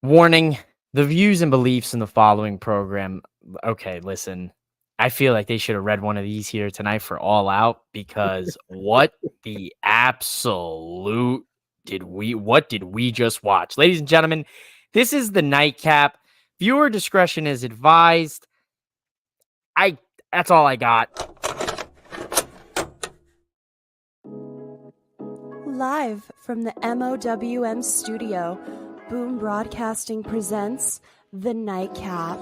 Warning, the views and beliefs in the following program. Okay, listen, I feel like they should have read one of these here tonight for All Out because what the absolute what did we just watch? Ladies and gentlemen, this is the Nightcap. Viewer discretion is advised. I That's all I got. Live from the MOWM studio, Boom Broadcasting presents The Nightcap.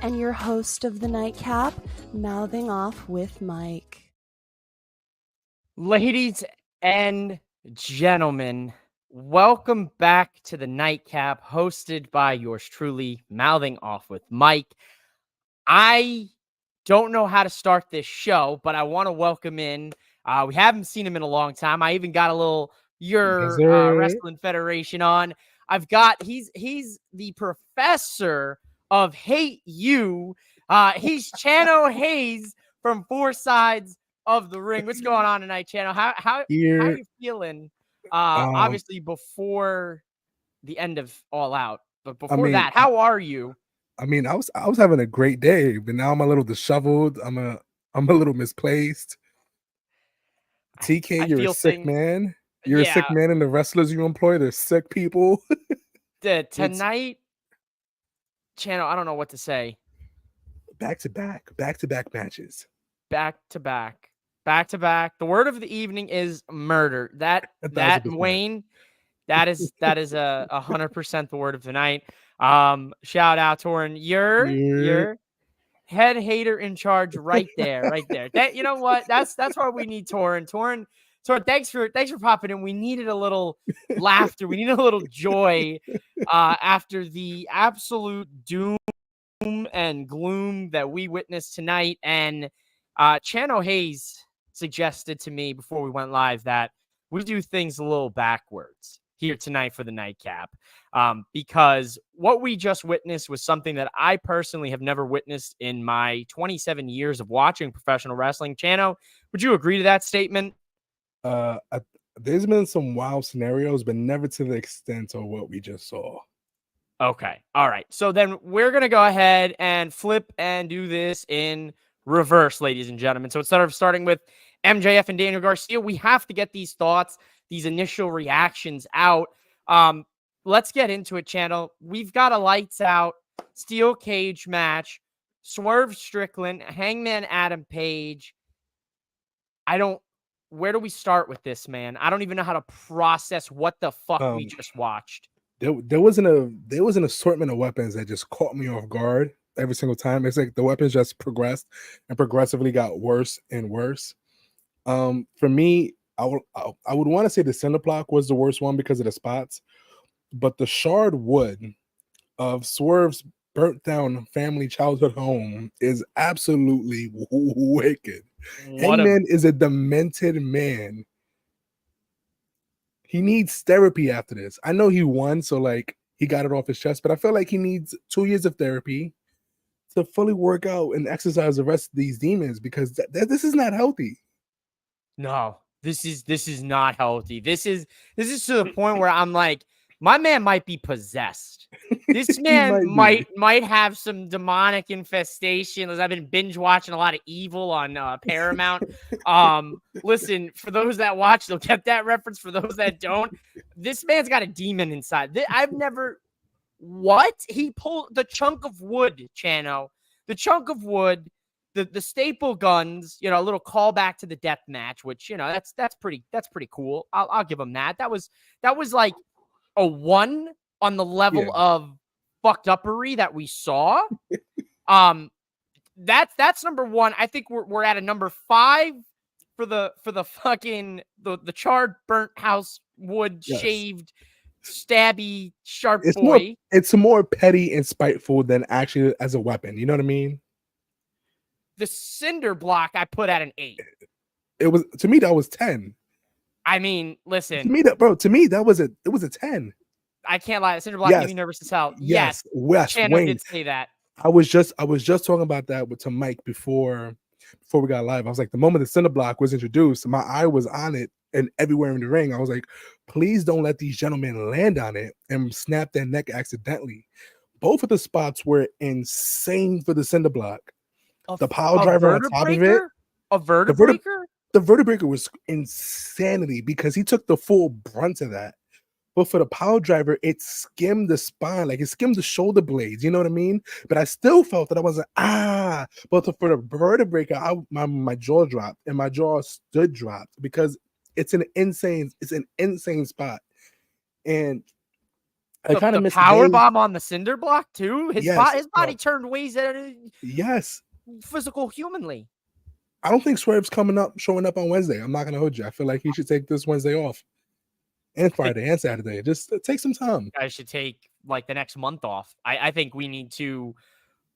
And your host of The Nightcap, mouthing off with Mike. Ladies and gentlemen, welcome back to the Nightcap, hosted by yours truly, mouthing off with Mike. I don't know how to start this show, but I want to welcome in. We haven't seen him in a long time. I even got a little Wrestling Federation on. He's the professor of Hate You. He's Chano Hayes from Four Sides of the Ring. What's going on tonight, Chano? How are you feeling? Obviously before the end of All Out, but before that, how are you? I was having a great day, but now I'm a little disheveled. I'm a little misplaced. TK, you're a sick man. You're a sick man, and the wrestlers you employ, they're sick people. Tonight, Chano, I don't know what to say. Back to back matches. Back to back. The word of the evening is murder. That Wayne, that is 100% the word of the night. Shout out Torrin. You're head hater in charge right there. That, you know what? That's why we need Torrin. Torrin, thanks for popping in. We needed a little laughter. We needed a little joy after the absolute doom and gloom that we witnessed tonight. And Chano Hayes suggested to me before we went live that we do things a little backwards here tonight for the Nightcap, because what we just witnessed was something that I personally have never witnessed in my 27 years of watching professional wrestling. Chano, would you agree to that statement? There's been some wild scenarios, but never to the extent of what we just saw. Okay. All right. So then we're going to go ahead and flip and do this in reverse, ladies and gentlemen. So instead of starting with MJF and Daniel Garcia, we have to get these thoughts, these initial reactions out. Let's get into it, Channel. We've got a lights out steel cage match. Swerve Strickland, Hangman Adam Page. Where do we start with this, man? I don't even know how to process what the fuck we just watched. There was an assortment of weapons that just caught me off guard every single time. It's like the weapons just progressed and progressively got worse and worse. For me, I would want to say the cinder block was the worst one because of the spots, but the shard wood of Swerve's burnt down family childhood home is absolutely wicked. Hangman is a demented man. He needs therapy after this. I know he won, so like he got it off his chest, but I feel like he needs 2 years of therapy to fully work out and exercise the rest of these demons, because this is not healthy. No, this is not healthy. This is to the point where I'm like, my man might be possessed. This man might have some demonic infestation. I've been binge watching a lot of Evil on Paramount. Listen, for those that watch, they'll get that reference. For those that don't, this man's got a demon inside. He pulled the chunk of wood, Chano. The chunk of wood, the staple guns, a little callback to the death match, which, that's pretty cool. I'll give him that. That was like a 1 on the level of fucked uppery that we saw. That's number 1. I think we're at a number 5 for the fucking the charred burnt house wood shaved stabby sharp boy. It's more petty and spiteful than actually as a weapon. You know what I mean? The cinder block I put at an 8. It was, to me, that was 10. I mean, listen. To me, that was a 10. I can't lie. The cinder block made me nervous as hell. Yes. Wayne did say that. I was just talking about that to Mike before we got live. I was like, the moment the cinder block was introduced, my eye was on it and everywhere in the ring. I was like, please don't let these gentlemen land on it and snap their neck accidentally. Both of the spots were insane for the cinder block. The power driver on top of it. A vertebraker? The vertebraker was insanity because he took the full brunt of that. But for the power driver, it skimmed the spine, like it skimmed the shoulder blades. You know what I mean? But I still felt that I wasn't But for the vertebraker, my jaw dropped and my jaw stood dropped because it's an insane spot. And I kind of missed the power bomb on the cinder block too. His body turned ways that physical humanly. I don't think Swerve's showing up on Wednesday. I'm not gonna hold you. I feel like he should take this Wednesday off. And Friday and Saturday. Just take some time. I should take like the next month off. I think we need to.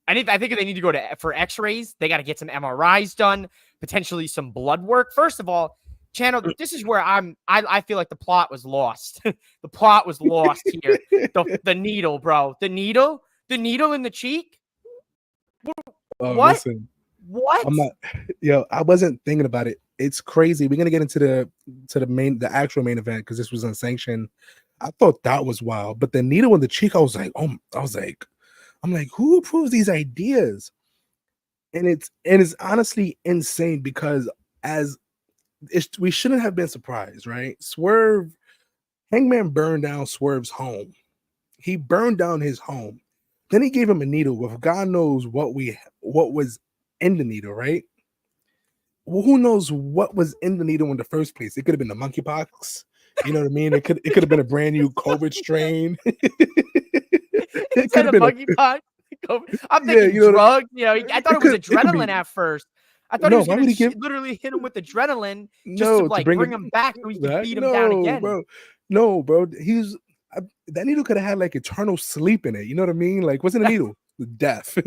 I think they need to go for X-rays. They got to get some MRIs done, potentially some blood work. First of all, Chano, this is where I feel like the plot was lost. The plot was lost here. The needle, bro. The needle in the cheek. What? Listen, what? I'm not. I wasn't thinking about it. It's crazy. We're gonna get into the actual main event because this was unsanctioned. I thought that was wild, but the needle in the cheek, I'm like, who approves these ideas? And it's honestly insane because we shouldn't have been surprised, right? Hangman burned down Swerve's home. He burned down his home. Then he gave him a needle with God knows what was in the needle, right? Well, who knows what was in the needle in the first place? It could have been the monkeypox. You know what I mean? It could have been a brand new COVID strain. It could have been monkeypox. I'm thinking drugs. I thought it was adrenaline at first. I thought he was going to literally hit him with adrenaline just to bring him back so he could beat him down again. Bro. That needle could have had like eternal sleep in it. You know what I mean? Like, what's in the needle? The death.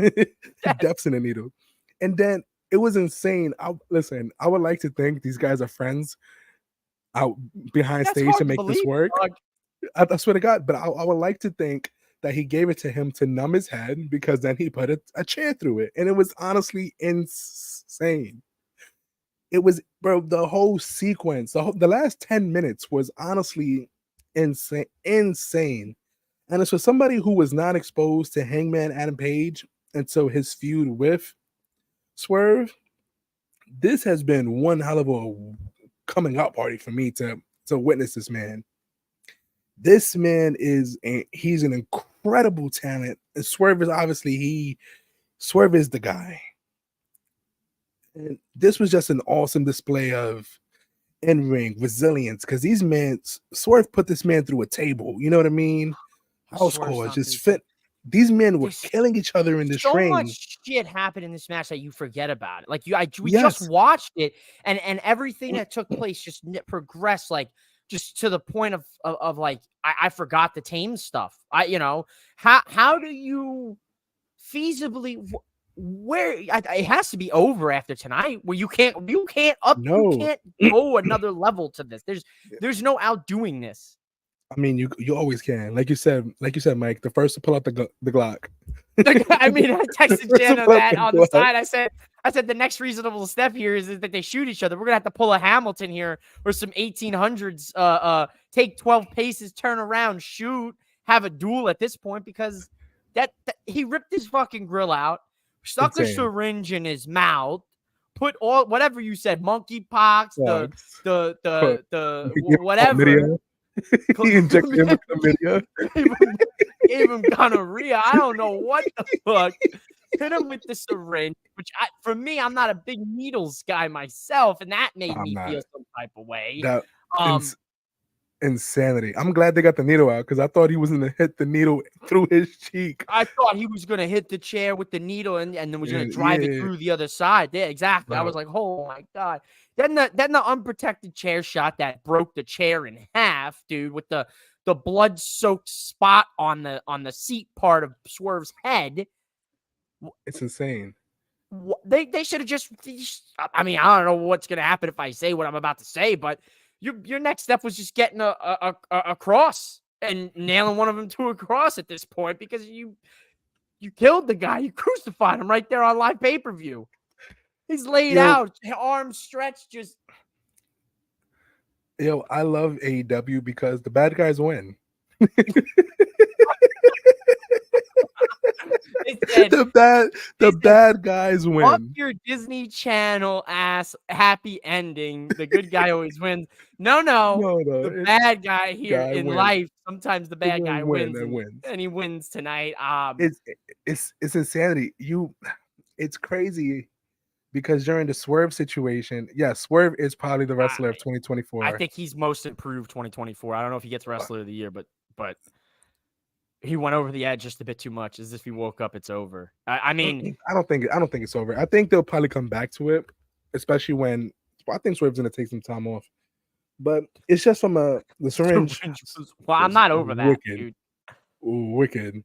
Death's in the needle. And then it was insane. I would like to think these guys are friends out behind stage to make this work. I swear to God, but I would like to think that he gave it to him to numb his head because then he put a chair through it. And it was honestly insane. It was, bro, the whole sequence, the last 10 minutes was honestly insane. And it's for somebody who was not exposed to Hangman Adam Page until his feud with Swerve. This has been one hell of a coming up party for me to witness this man. This man he's an incredible talent. And Swerve is Swerve is the guy. And this was just an awesome display of in-ring resilience because Swerve put this man through a table. You know what I mean? House calls just fit. These men were killing each other in this ring. So much shit happened in this match that you forget about it. Like we just watched it, and everything that took place just progressed, like just to the point of like I forgot the tame stuff. How do you feasibly it has to be over after tonight where you can't go another level to this. There's no outdoing this. I mean, you always can. Like you said, Mike, the first to pull out the Glock. I mean, I texted Chano that on the side. I said the next reasonable step here is that they shoot each other. We're gonna have to pull a Hamilton here or some 1800s. Take 12 paces, turn around, shoot, have a duel at this point because that he ripped his fucking grill out, stuck a syringe in his mouth, put all whatever you said, monkeypox, the whatever. He injected him with chlamydia. Gave him gonorrhea. I don't know what the fuck. Hit him with the syringe, which for me, I'm not a big needles guy myself, and that made me feel some type of way. Insanity. I'm glad they got the needle out because I thought he was going to hit the needle through his cheek. I thought he was going to hit the chair with the needle and then was going to drive it through the other side. Yeah, exactly. Bro. I was like, oh my God. Then the unprotected chair shot that broke the chair in half, dude, with the blood-soaked spot on the seat part of Swerve's head. It's insane. They should have just. I mean, I don't know what's going to happen if I say what I'm about to say, but your next step was just getting a cross and nailing one of them to a cross at this point because You killed the guy. You crucified him right there on live pay-per-view. He's laid Yo, out, arms stretched, just. Yo, I love AEW because the bad guys win. Said, the bad guys win. Fuck your Disney Channel ass happy ending. The good guy always wins. No, the bad guy here in life. Sometimes the bad guy wins, and he wins tonight. It's insanity. It's crazy because during the Swerve situation, Swerve is probably the wrestler of 2024. I think he's most improved 2024. I don't know if he gets wrestler of the year, but he went over the edge just a bit too much. As if he woke up, it's over. I mean, I don't think it's over. I think they'll probably come back to it, especially when I think Swerve's gonna take some time off. But it's just from the syringe. Well, I'm not over that, dude. Wicked.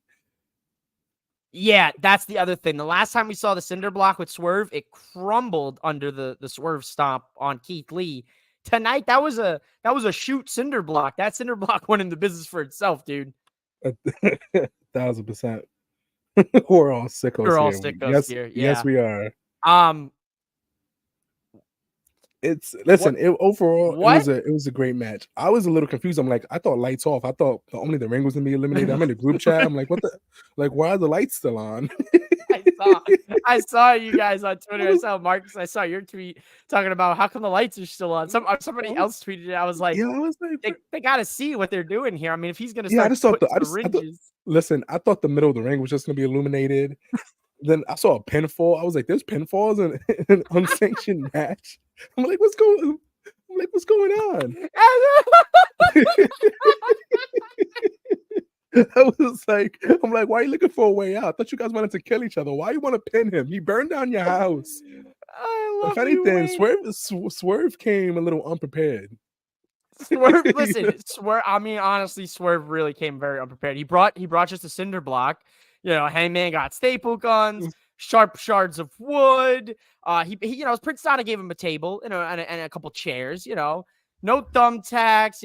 Yeah, that's the other thing. The last time we saw the cinder block with Swerve, it crumbled under the Swerve stomp on Keith Lee. Tonight, that was a shoot cinder block. That cinder block went into business for itself, dude. 1000%. We're all sickos We're all here. sickos here. Yeah. Yes, we are. Overall, it was a great match. I was a little confused. I'm like, I thought lights off. I thought only the ring was gonna be eliminated. I'm in the group chat. I'm like, why are the lights still on? I saw you guys on Twitter. I saw Marcus. I saw your tweet talking about how come the lights are still on. Somebody else tweeted it. I was like, they got to see what they're doing here. I mean, if he's gonna start, listen. I thought the middle of the ring was just gonna be illuminated. Then I saw a pinfall. I was like, "There's pinfalls in an unsanctioned match." I'm like, "What's going on?" I'm like, "Why are you looking for a way out? I thought you guys wanted to kill each other. Why you want to pin him? He burned down your house." If anything, Swerve came a little unprepared. Swerve, listen, Swerve. I mean, honestly, Swerve really came very unprepared. He brought just a cinder block. Hangman got staple guns, sharp shards of wood. Prince Nana gave him a table, and a couple chairs. No thumbtacks.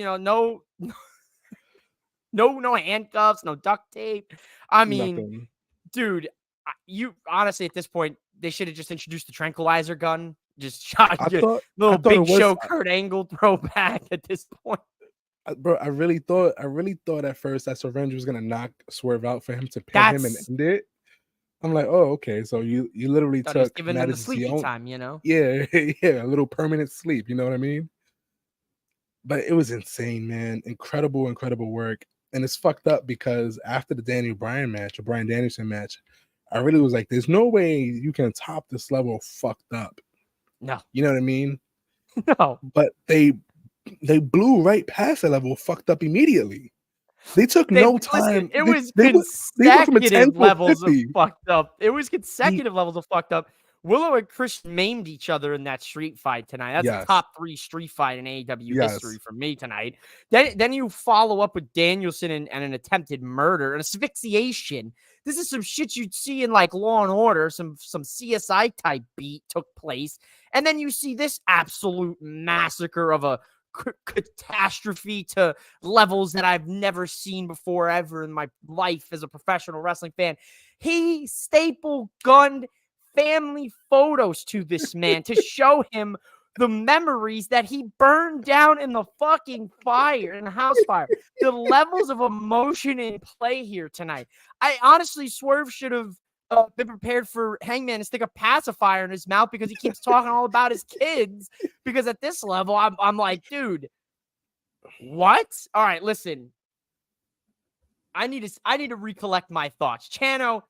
No handcuffs, no duct tape. I mean, Nothing. Dude, you honestly at this point they should have just introduced the tranquilizer gun. Just shot little Big Show Kurt Angle throwback at this point. Bro, I really thought at first that Syringe was gonna knock Swerve out for him to pin him and end it. I'm like, oh, okay. So you literally took giving him the sleepy time, Yeah, a little permanent sleep. You know what I mean? But it was insane, man. Incredible work. And it's fucked up because after the Daniel Bryan match, or Bryan Danielson match, I really was like, there's no way you can top this level of fucked up. No. You know what I mean? No. But they blew right past that level, fucked up immediately. They took no time. It was consecutive levels of fucked up. It was consecutive levels of fucked up. Willow and Christian maimed each other in that street fight tonight. That's a top 3 street fight in AEW history for me tonight. Then you follow up with Danielson and an attempted murder, an asphyxiation. This is some shit you'd see in like Law and Order. Some CSI type beat took place. And then you see this absolute massacre of a catastrophe to levels that I've never seen before ever in my life as a professional wrestling fan. He staple gunned family photos to this man to show him the memories that he burned down in the fucking fire, in the house fire. The levels of emotion in play here tonight. I honestly, Swerve should have been prepared for Hangman to stick a pacifier in his mouth because he keeps talking all about his kids. Because at this level, I'm like, dude, what? All right, listen. I need to recollect my thoughts. Chano,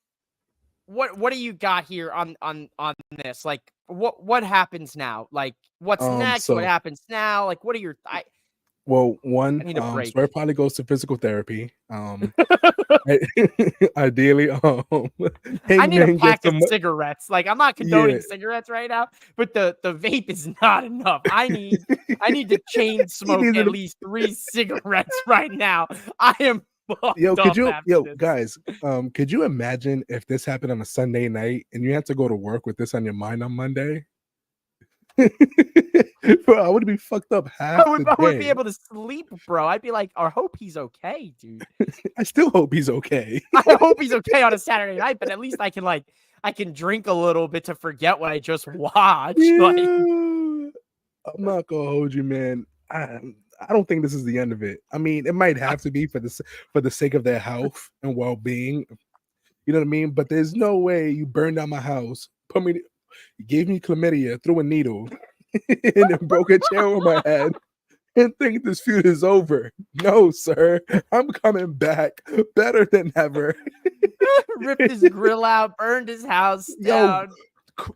what do you got here on this? Like, what happens now? Like, what's next? What happens now? Like, what are your one, Swerve probably goes to physical therapy. Ideally, I need a pack of cigarettes. Like, I'm not condoning cigarettes right now, but the vape is not enough. I need to chain smoke at least 3 cigarettes right now. I am guys, could you imagine if this happened on a Sunday night and you had to go to work with this on your mind on Monday? Bro, I would be fucked up half the day. I would be able to sleep, bro. I'd be like, I hope he's okay, dude. I still hope he's okay. I hope he's okay on a Saturday night, but at least I can drink a little bit to forget what I just watched. Yeah. Like, I'm not gonna hold you, man. I don't think this is the end of it. I mean, it might have to be for the sake of their health and well-being. You know what I mean? But there's no way you burned down my house, you gave me chlamydia, threw a needle, and then broke a chair on my head, and think this feud is over. No, sir. I'm coming back better than ever. ripped his grill out, burned his house down.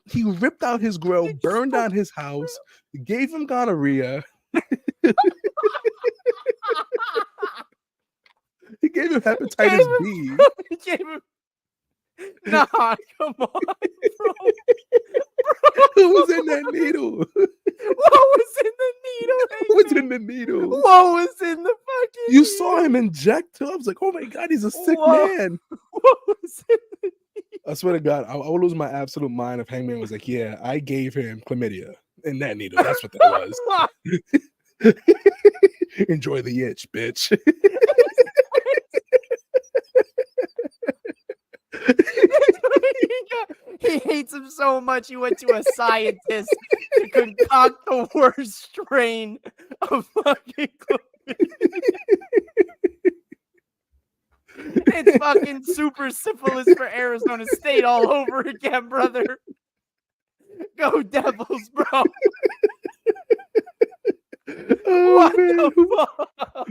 He ripped out his grill, burned down his house, gave him gonorrhea. He gave him hepatitis B. He gave him... Nah, come on, bro. Who was in that needle? What was in the needle? Who was in the needle? What was in the fucking You needle? saw him inject too. I was like, oh my God, he's a sick man. What was in the needle? I swear to God, I would lose my absolute mind if Hangman was like, yeah, I gave him chlamydia in that needle. That's what that was. Enjoy the itch, bitch. He hates him so much he went to a scientist to concoct the worst strain of fucking It's fucking super syphilis for Arizona State all over again, brother. Go Devils, bro. Oh, What man. the fuck?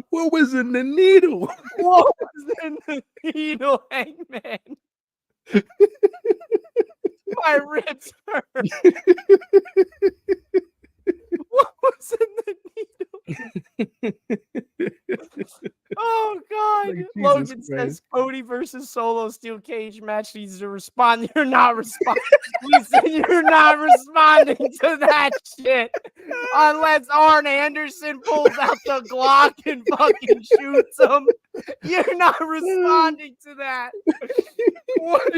What was in the needle? What was in the needle, Hangman? My ribs hurt. What was in the needle? Oh God! Like, Logan Jesus says Christ. Cody versus Solo steel cage match needs to respond. You're not responding. Listen, you're not responding to that shit unless Arn Anderson pulls out the Glock and fucking shoots him. You're not responding to that. What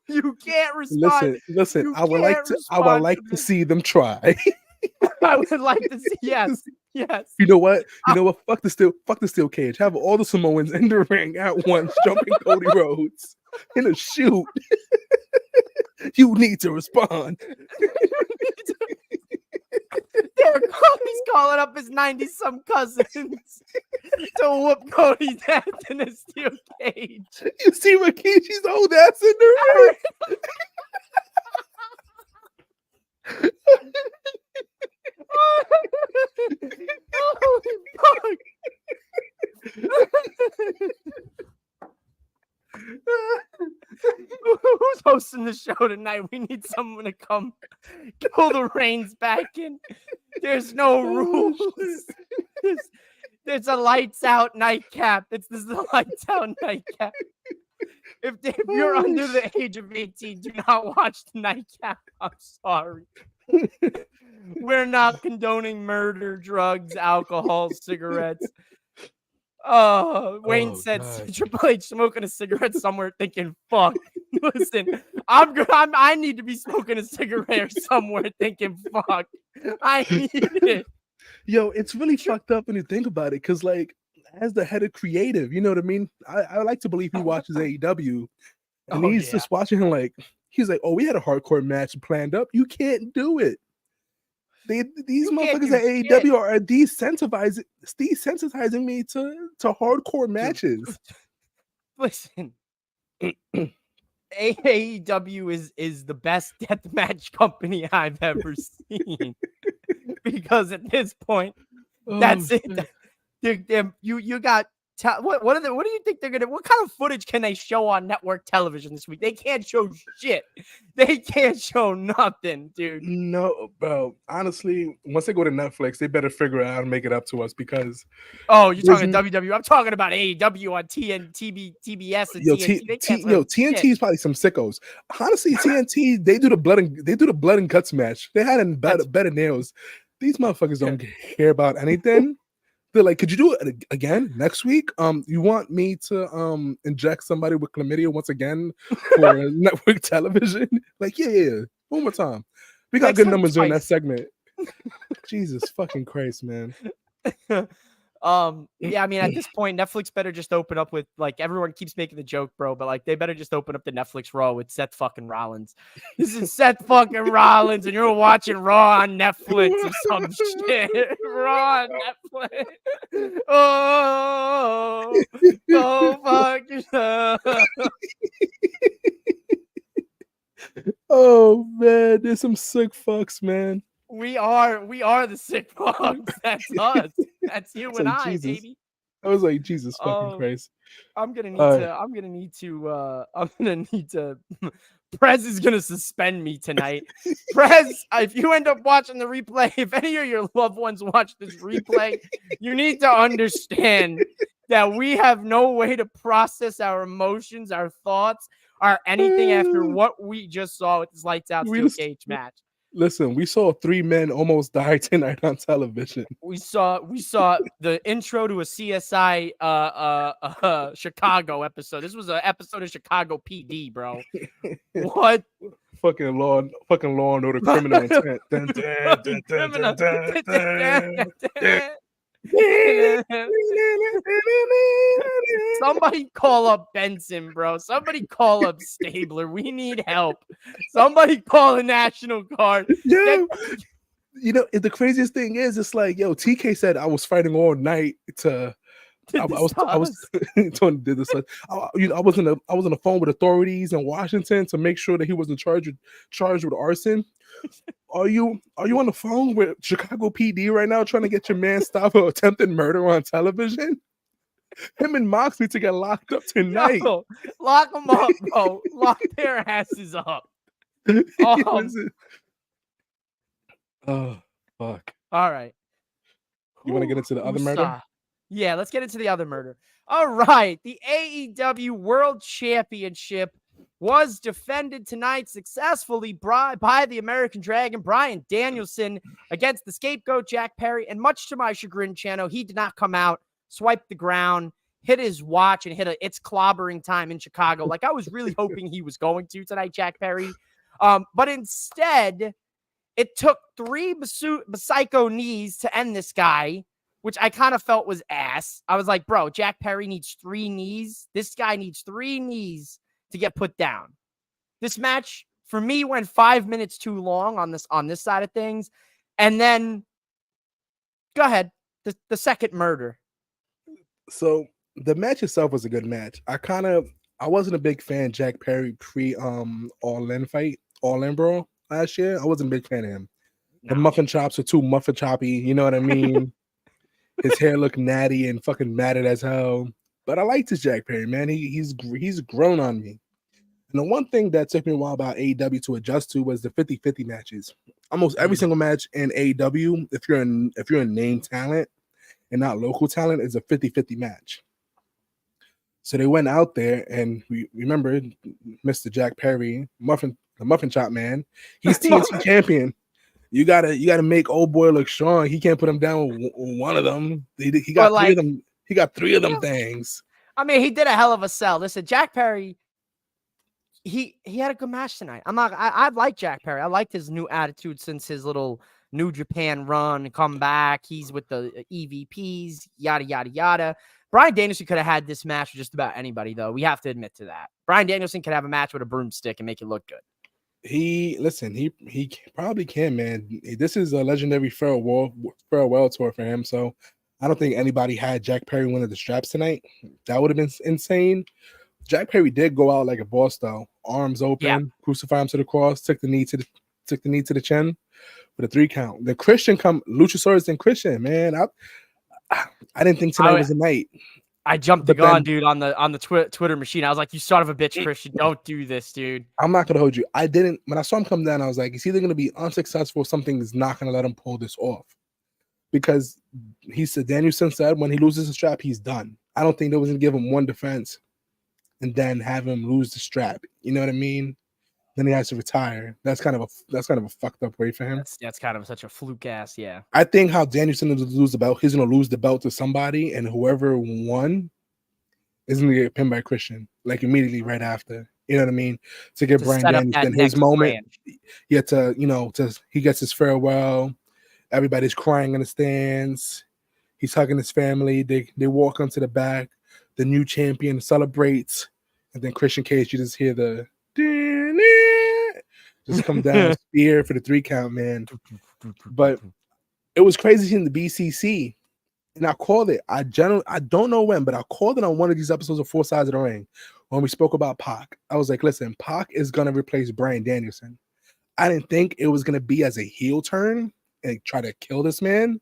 you can't respond. Listen. You I would like to respond to see them try. I would like to see. Yes. You know what? Fuck the steel cage. Have all the Samoans in the ring at once, jumping Cody Rhodes in a shoot. You need to respond. He's calling up his 90-some cousins to whoop Cody's ass in a steel cage. You see Rikishi's old ass in the ring. Holy fuck. Who's hosting the show tonight? We need someone to come pull the reins back in. There's no rules. There's a lights out nightcap. This is the lights out nightcap. If you're under the age of 18, do not watch the nightcap. I'm sorry. We're not condoning murder, drugs, alcohol, cigarettes. Wayne said God. Triple H smoking a cigarette somewhere thinking, fuck. Listen, I need to be smoking a cigarette somewhere thinking, fuck. I need it. Yo, it's really fucked up when you think about it, because like, as the head of creative, you know what I mean? I like to believe he watches AEW, and he's just watching him like, he's like, oh, we had a hardcore match planned up. You can't do it. These motherfuckers at AEW are desensitizing me to hardcore matches. Listen, AEW is the best deathmatch company I've ever seen. Because at this point, that's it. You got what do you think they're gonna? What kind of footage can they show on network television this week? They can't show shit. They can't show nothing, dude. No, bro. Honestly, once they go to Netflix, they better figure out how to make it up to us, because you're talking WWE. I'm talking about AEW on TBS and TNT. TNT is probably some sickos. Honestly, TNT they do the blood and guts match. They had better nails. These motherfuckers don't care about anything. They're like, could you do it again next week? You want me to inject somebody with chlamydia once again for network television? Like, yeah. One more time. We got good numbers during that segment. Jesus fucking Christ, man. Yeah, I mean, at this point, Netflix better just open up with, like, everyone keeps making the joke, bro, but like they better just open up the Netflix Raw with Seth fucking Rollins. This is Seth fucking Rollins, and you're watching Raw on Netflix or some shit. Raw on Netflix. Oh, go fuck yourself. Oh man, there's some sick fucks, man. We are the sick fucks. That's us. That's you and like, I, Jesus. baby. I was like, Jesus fucking Christ. I'm gonna need to Prez is gonna suspend me tonight. Prez, if you end up watching the replay, if any of your loved ones watch this replay, you need to understand that we have no way to process our emotions, our thoughts, or anything after what we just saw with this lights out steel cage match. Listen, we saw 3 men almost die tonight on television. We saw the intro to a CSI Chicago episode. This was an episode of Chicago PD, bro. What? Fucking law and order, criminal intent. Dun, dun, dun, dun, dun, dun. Somebody call up Benson, bro. Somebody call up Stabler. We need help. Somebody call the National Guard. Yo, you know, the craziest thing is, it's like, yo, TK said I was fighting all night to. I was did this. I was on the phone with authorities in Washington to make sure that he wasn't charged with arson. Are you on the phone with Chicago PD right now trying to get your man stopped for attempted murder on television? Him and Mox need to get locked up tonight. Yo, lock them up, bro. Lock their asses up. Oh, fuck. All right. You want to get into the other murder? Yeah, let's get into the other murder. All right. The AEW World Championship was defended tonight successfully by the American Dragon, Bryan Danielson, against the scapegoat, Jack Perry. And much to my chagrin, Chano, he did not come out, swipe the ground, hit his watch, and hit it's clobbering time in Chicago. Like I was really hoping he was going to tonight, Jack Perry. But instead, it took 3 psycho knees to end this guy, which I kind of felt was ass. I was like, bro, Jack Perry needs 3 knees. This guy needs 3 knees to get put down. This match, for me, went 5 minutes too long on this side of things. And then, go ahead, the second murder. So, the match itself was a good match. I wasn't a big fan of Jack Perry pre All In Brawl last year. I wasn't a big fan of him. No. The muffin chops are too muffin choppy, you know what I mean? His hair looked natty and fucking matted as hell. But I liked his Jack Perry, man. He's grown on me. And the one thing that took me a while about AEW to adjust to was the 50-50 matches. Almost every single match in AEW, if you're a name talent and not local talent, is a 50-50 match. So they went out there, and we remember Mr. Jack Perry, the muffin chop man. He's TNT champion. You gotta make old boy look strong. He can't put him down with one of them. He got 3 of them. He got 3 of them things. I mean, he did a hell of a sell. Listen, Jack Perry, he had a good match tonight. I like Jack Perry. I liked his new attitude since his little New Japan run, come back. He's with the EVPs, yada, yada, yada. Bryan Danielson could have had this match with just about anybody, though. We have to admit to that. Bryan Danielson could have a match with a broomstick and make it look good. He probably can, man. This is a legendary farewell tour for him, so I don't think anybody had Jack Perry win the straps tonight. That would have been insane. Jack Perry did go out like a boss, though. Arms open, crucify him to the cross, took the knee to the chin with a 3 count. The Christian Luchasaurus and Christian, man. I didn't think tonight was the night. I jumped the gun, dude, on the Twitter machine. I was like, "You son of a bitch, Christian! Don't do this, dude." I'm not gonna hold you. I didn't. When I saw him come down, I was like, "It's either gonna be unsuccessful, or something is not gonna let him pull this off." Because Danielson said when he loses the strap, he's done. I don't think they was gonna give him one defense and then have him lose the strap. You know what I mean? Then he has to retire. That's kind of a fucked up way for him. That's kind of such a fluke ass. Yeah. I think how Danielson is lose the belt. He's gonna lose the belt to somebody, and whoever won is gonna get pinned by Christian like immediately right after. You know what I mean? To give Bryan Danielson his moment. He gets his farewell. Everybody's crying in the stands. He's hugging his family. They walk onto the back. The new champion celebrates, and then Christian Cage, you just hear the just come down spear for the 3 count, man. But it was crazy seeing the BCC, and I called it. I don't know when, but I called it on one of these episodes of 4 Sides of the Ring when we spoke about Pac. I was like, listen, Pac is gonna replace Bryan Danielson. I didn't think it was gonna be as a heel turn and try to kill this man.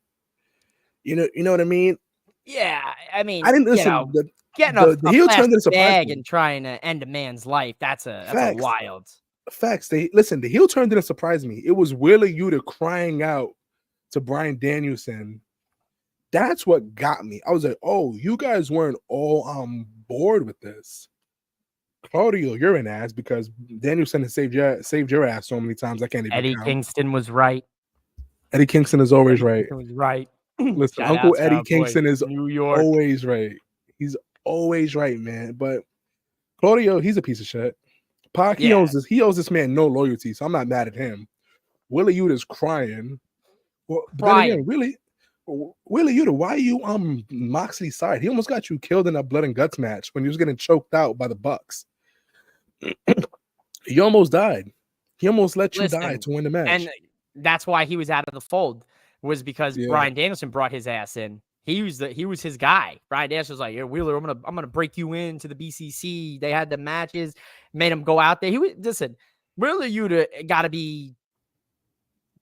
You know what I mean? Yeah, I mean, I didn't listen. Getting the heel turn didn't surprise bag me. and trying to end a man's life, that's a wild. Facts. The heel turn didn't surprise me. It was Wheeler Yuta crying out to Bryan Danielson. That's what got me. I was like, oh, you guys weren't all on board with this. Claudio, you're an ass because Danielson has saved your ass so many times. I can't even Eddie count. Kingston was right. Eddie Kingston is always right. Was right. Listen, Shout Uncle out to Eddie our Kingston boy, is New York. always right. He's always right, man. But Claudio, he's a piece of shit. Pac, he owes this man no loyalty, so I'm not mad at him. Wheeler Yuta's crying. Well, but then again, really, Wheeler Yuta, why are you on Moxley's side? He almost got you killed in a blood and guts match when he was getting choked out by the Bucks. He almost died. He almost let you die to win the match. And that's why he was out of the fold, was because Bryan Danielson brought his ass in. He was his guy. Bryan Danielson was like, "Yeah, Wheeler, I'm gonna break you into the BCC." They had the matches, made him go out there. Listen, Wheeler Yuta got to be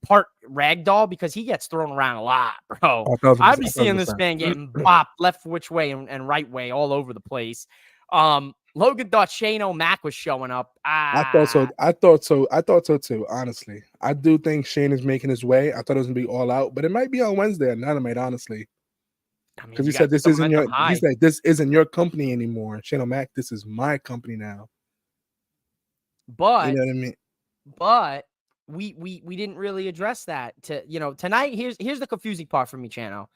part ragdoll because he gets thrown around a lot, bro. I'd be seeing this man getting bopped left which way and right way all over the place. Logan thought Shane O'Mac was showing up. I thought so too. Honestly, I do think Shane is making his way. I thought it was gonna be All Out, but it might be on Wednesday at Dynamite. Honestly, because he said this isn't your. He's like, this isn't your company anymore, Shane O'Mac. This is my company now. But you know what I mean. But we didn't really address that. Tonight. Here's the confusing part for me, Chano.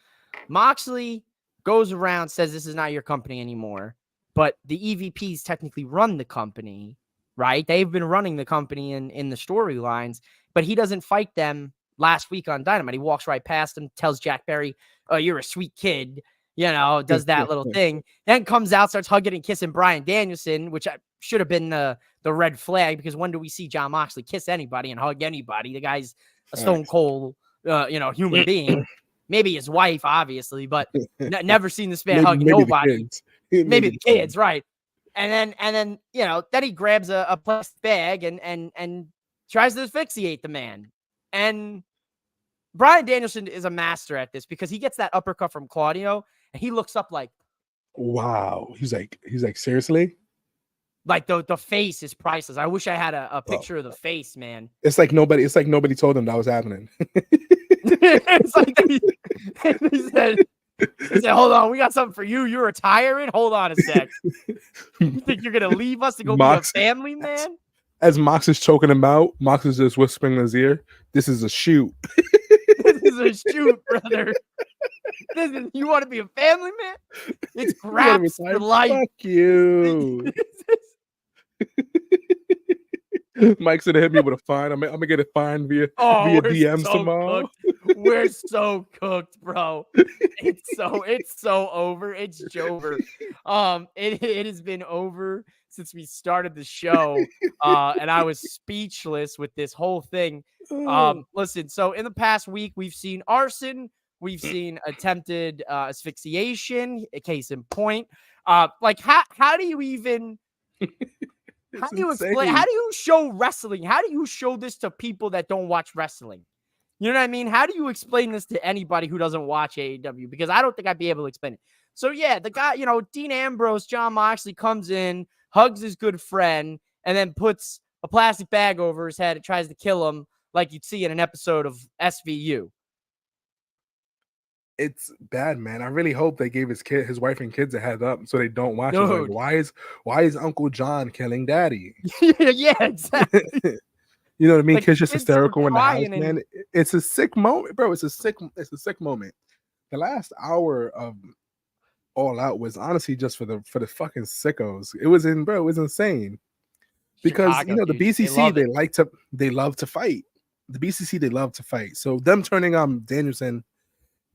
Moxley goes around, says this is not your company anymore. But the EVPs technically run the company, right? They've been running the company in the storylines, but he doesn't fight them last week on Dynamite. He walks right past them, tells Jack Perry, "Oh, you're a sweet kid," does that little thing. Then comes out, starts hugging and kissing Bryan Danielson, which should have been the red flag, because when do we see Jon Moxley kiss anybody and hug anybody? The guy's a stone cold, human being. Maybe his wife, obviously, but never seen this man hug nobody. Maybe the kids, right? And then then he grabs a plastic bag and tries to asphyxiate the man. And Bryan Danielson is a master at this because he gets that uppercut from Claudio and he looks up like, wow. He's like, seriously? Like the face is priceless. I wish I had a picture of the face, man. It's like nobody told him that was happening. It's like he said, "Hold on, we got something for you. You're retiring. Hold on a sec. You think you're gonna leave us to go be a family man?" As Mox is choking him out, Mox is just whispering in his ear, "This is a shoot. This is a shoot, brother. You want to be a family man? It's craps for life. Fuck you." Mike's gonna hit me with a fine. I'm gonna get a fine via DMs tomorrow. We're so cooked, bro. It's so over. It's Jover. It has been over since we started the show. And I was speechless with this whole thing. Listen, so in the past week, we've seen arson, we've seen attempted asphyxiation, a case in point. Like how do you even how do you explain? How do you show wrestling? How do you show this to people that don't watch wrestling? You know what I mean? How do you explain this to anybody who doesn't watch AEW? Because I don't think I'd be able to explain it. So yeah, the guy, Dean Ambrose, Jon Moxley comes in, hugs his good friend, and then puts a plastic bag over his head and tries to kill him like you'd see in an episode of SVU. It's bad, man. I really hope they gave his wife and kids a heads up so they don't watch it. Like, why is Uncle John killing Daddy? Yeah, exactly. You know what I mean? Kids just hysterical in the house, man. It's a sick moment, bro. It's a sick moment. The last hour of All Out was honestly just for the fucking sickos. It was insane. Because Chicago, the BCC they love to fight. the BCC, they love to fight. So them turning on Danielson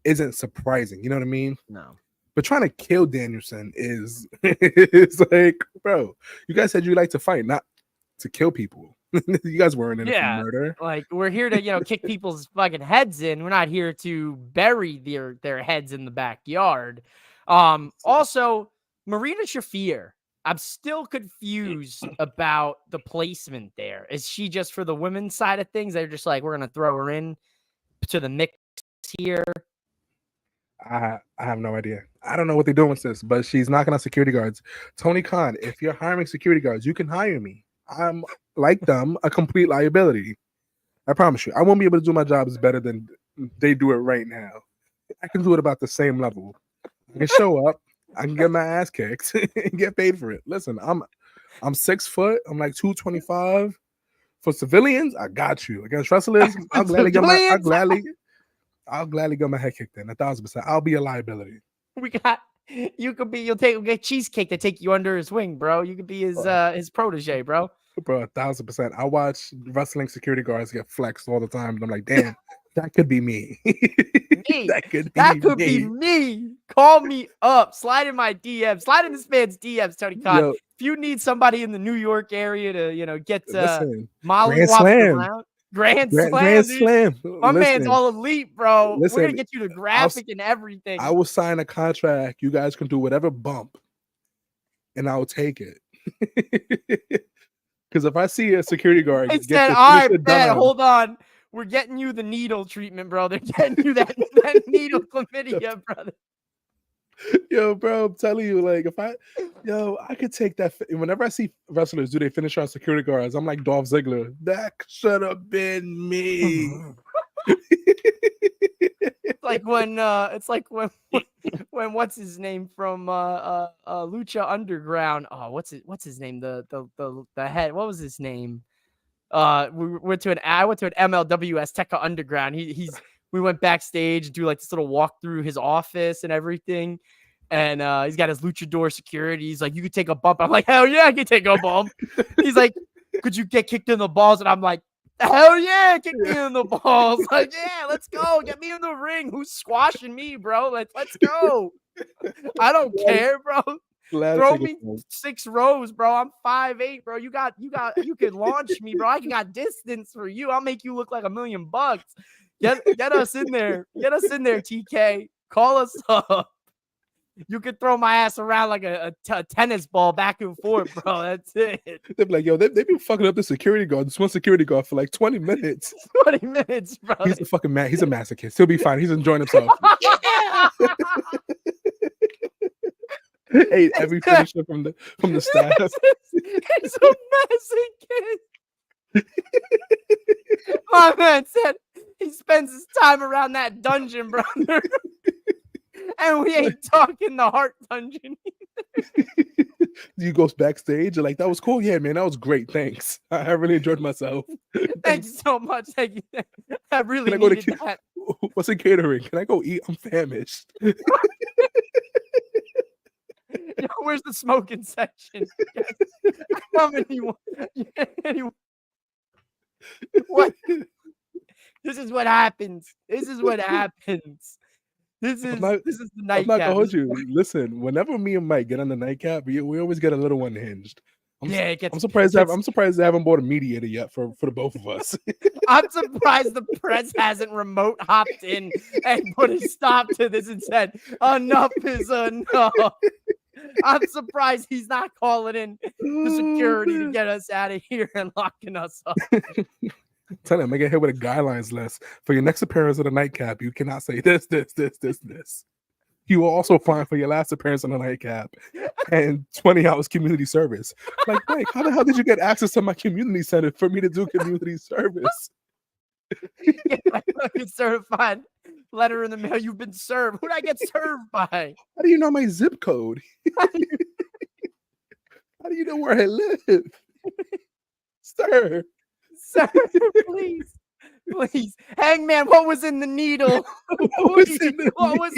isn't surprising. You know what I mean? No. But trying to kill Danielson is it's like, bro, you guys said you like to fight, not to kill people. You guys weren't in it for murder. Like we're here to, kick people's fucking heads in. We're not here to bury their heads in the backyard. Also, Marina Shafir, I'm still confused about the placement there. Is she just for the women's side of things? They're just like, we're gonna throw her in to the mix here. I have no idea. I don't know what they're doing with this, but she's knocking out security guards. Tony Khan, if you're hiring security guards, you can hire me. I'm like them, a complete liability. I promise you. I won't be able to do my jobs better than they do it right now. I can do it about the same level. I can show up, I can get my ass kicked and get paid for it. Listen, I'm 6 foot, I'm like 225. For civilians, I got you. Against wrestlers, I'll gladly get my head kicked in 1,000%. I'll be a liability. You'll get Cheesecake to take you under his wing, bro. You could be his protege, bro. Bro, 1,000%. I watch wrestling security guards get flexed all the time, and I'm like, damn, that could be me. That could be me. Call me up. Slide in my DM. Slide in this man's DMs, Tony Khan. Yo, if you need somebody in the New York area to, get Molly around. Grand Slam. My man's all elite, bro. We're gonna get you the graphic and everything. I will sign a contract. You guys can do whatever bump, and I'll take it. Because if I see a security guard, I said, all right, man, hold on. We're getting you the needle treatment, bro. They're getting you that needle chlamydia, brother. Yo, bro, I'm telling you, like, I could take that. Whenever I see wrestlers do they finish on security guards, I'm like Dolph Ziggler. That should have been me. It's like when what's his name from Lucha Underground? Oh, what's his name? The head. What was his name? I went to an MLWS Tekka Underground. We went backstage, do like this little walk through his office and everything. And he's got his luchador security. He's like, you could take a bump. I'm like, hell yeah, I can take a bump. He's like, could you get kicked in the balls? And I'm like, hell yeah, kick me in the balls. Like, yeah, let's go. Get me in the ring. Who's squashing me, bro? Let's go. I don't care, bro. Throw me 6 rows, bro. I'm 5'8", bro. You can launch me, bro. I got distance for you. I'll make you look like $1 million. Get us in there. Get us in there, TK. Call us up. You could throw my ass around like a tennis ball back and forth, bro. That's it. They're like, yo, they've been fucking up the security guard, this one security guard for like 20 minutes. 20 minutes, bro. He's a fucking he's a masochist. He'll be fine. He's enjoying himself. Hey, every finisher from the staff. He's a masochist. My man said he spends his time around that dungeon, brother. And we ain't talking the heart dungeon either. You go backstage, you're like, that was cool. Yeah, man, that was great. Thanks. I really enjoyed myself. Thank you so much. Thank you. I really needed that. What's in catering? Can I go eat? I'm famished. Yo, where's the smoking section? How many? What? This is what happens. This is the Nightcap. I'm not gonna hold you. Listen, whenever me and Mike get on the Nightcap, we always get a little unhinged. I'm surprised I haven't bought a mediator yet for the both of us. I'm surprised the press hasn't remote hopped in and put a stop to this and said, enough is enough. I'm surprised he's not calling in the security to get us out of here and locking us up. Tell him, I get hit with a guidelines list. For your next appearance of the Nightcap, you cannot say this. You will also fine for your last appearance on the Nightcap and 20 hours community service. Like, Mike, how the hell did you get access to my community center for me to do community service? Get my fucking certified letter in the mail. You've been served. Who did I get served by? How do you know my zip code? How do you know where I live? Sir, please. Hangman, what was in the needle? What was in the needle? What was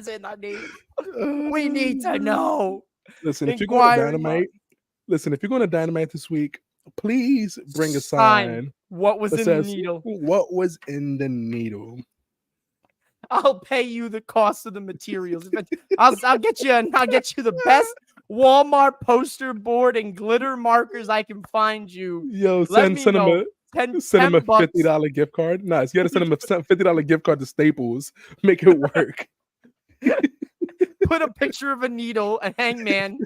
in the needle? We need to know. Listen, if you're going to Dynamite this week, please bring a sign what was that in the says needle. what was in the needle. I'll pay you the cost of the materials. I'll get you the best Walmart poster board and glitter markers I can find you. Yo, Let me know. send him a $10 $50 gift card. Nice. You gotta send him a $50 gift card to Staples. Make it work. Put a picture of a needle, a hangman.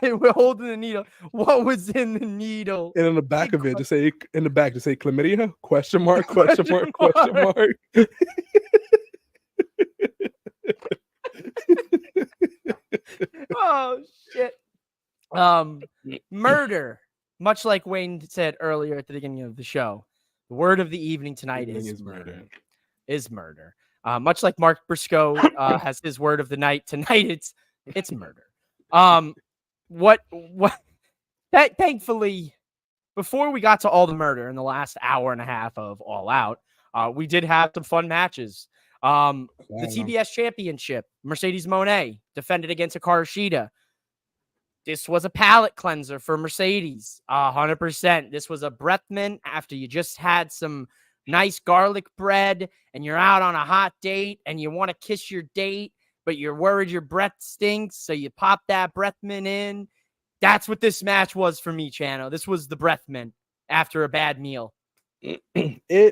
We're holding the needle. What was in the needle? And in the back of it, just say chlamydia? Question mark, question mark, question mark. Oh shit. Murder. Much like Wayne said earlier at the beginning of the show, the word of the evening tonight is murder. Is murder. Much like Mark Briscoe has his word of the night tonight, it's murder. Thankfully, before we got to all the murder in the last hour and a half of All Out, we did have some fun matches. The TBS Championship, Mercedes Moné defended against Hikaru Shida. This was a palate cleanser for Mercedes, 100%. This was a breath mint after you just had some nice garlic bread and you're out on a hot date and you want to kiss your date, but you're worried your breath stinks, so you pop that breath mint in. That's what this match was for me, Chano. This was the breath mint after a bad meal. I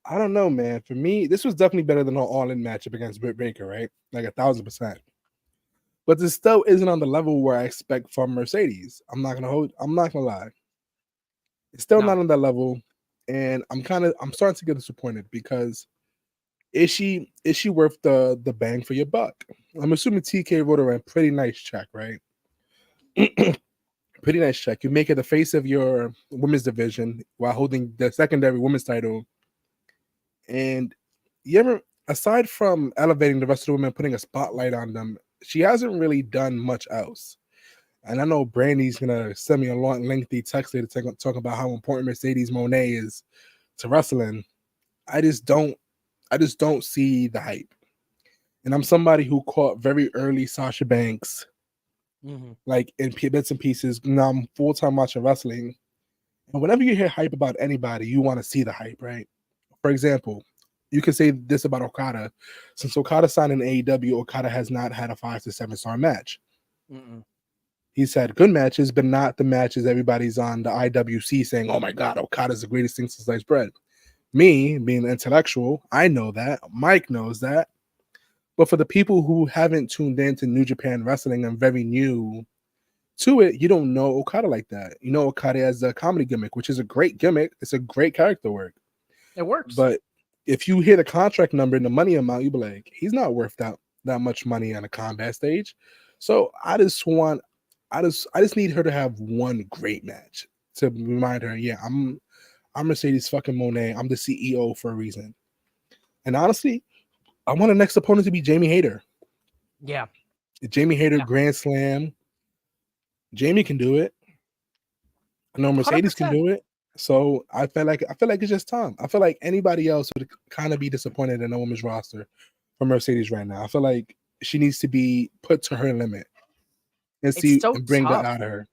don't know, man. For me, this was definitely better than an all-in matchup against Britt Baker, right? Like 1,000%. But this still isn't on the level where I expect from Mercedes. I'm not gonna lie. It's still not on that level, and I'm starting to get disappointed because is she worth the bang for your buck? I'm assuming TK wrote her a pretty nice check, right? Pretty nice check. You make it the face of your women's division while holding the secondary women's title. And aside from elevating the rest of the women, putting a spotlight on them, she hasn't really done much else. And I know Brandy's gonna send me a long, lengthy text later to talk about how important Mercedes Moné is to wrestling. I just don't see the hype. And I'm somebody who caught very early Sasha Banks, like in bits and pieces. Now I'm full-time watching wrestling. And whenever you hear hype about anybody, you want to see the hype, right? For example, you can say this about Okada. Since Okada signed in AEW, Okada has not had a 5 to 7 star match. He's had good matches, but not the matches everybody's on the IWC saying, oh my God, Okada's the greatest thing since sliced bread. Me, being intellectual, I know that. Mike knows that. But for the people who haven't tuned in to New Japan Wrestling and very new to it, you don't know Okada like that. You know Okada as a comedy gimmick, which is a great gimmick. It's a great character work. It works. But if you hear the contract number and the money amount, you be like, he's not worth that much money on a combat stage. So I just need her to have one great match to remind her, yeah, I'm Mercedes fucking Moné. I'm the CEO for a reason. And honestly, I want the next opponent to be Jamie Hayter. Yeah. Jamie Hayter, Grand Slam. Jamie can do it. I know Mercedes 100%. Can do it. So I feel like it's just time. I feel like anybody else would kind of be disappointed in a women's roster for Mercedes right now. I feel like she needs to be put to her limit and bring that out of her.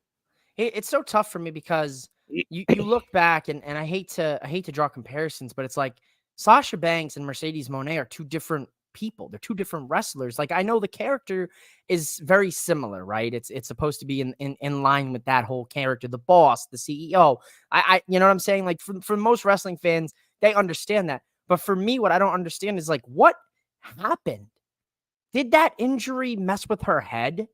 It's so tough for me because you look back and I hate to draw comparisons, but it's like Sasha Banks and Mercedes Moné are two different people. They're two different wrestlers. Like, I know the character is very similar, right? It's supposed to be in line with that whole character, the boss, the CEO. I you know what I'm saying? Like, for most wrestling fans, they understand that. But for me, what I don't understand is, like, what happened? Did that injury mess with her head?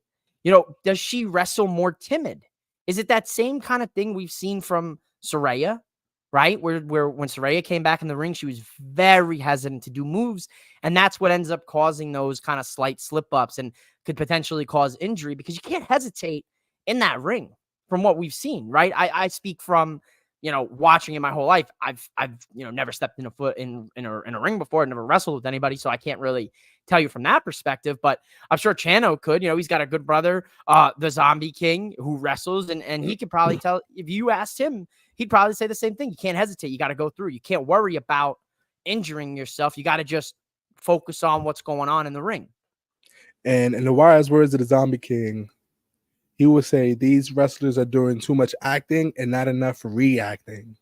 You know, does she wrestle more timid? Is it that same kind of thing we've seen from Saraya? Right? Where when Saraya came back in the ring, she was very hesitant to do moves. And that's what ends up causing those kind of slight slip-ups and could potentially cause injury because you can't hesitate in that ring from what we've seen, right? I speak from, you know, watching it my whole life. I've never stepped in a foot in a ring before. I've never wrestled with anybody, so I can't really tell you from that perspective, but I'm sure Chano could. You know, he's got a good brother, the Zombie King, who wrestles, and he could probably tell, if you asked him, he'd probably say the same thing. You can't hesitate. You got to go through. You can't worry about injuring yourself. You got to just focus on what's going on in the ring. And in the wise words of the Zombie King, he would say these wrestlers are doing too much acting and not enough reacting.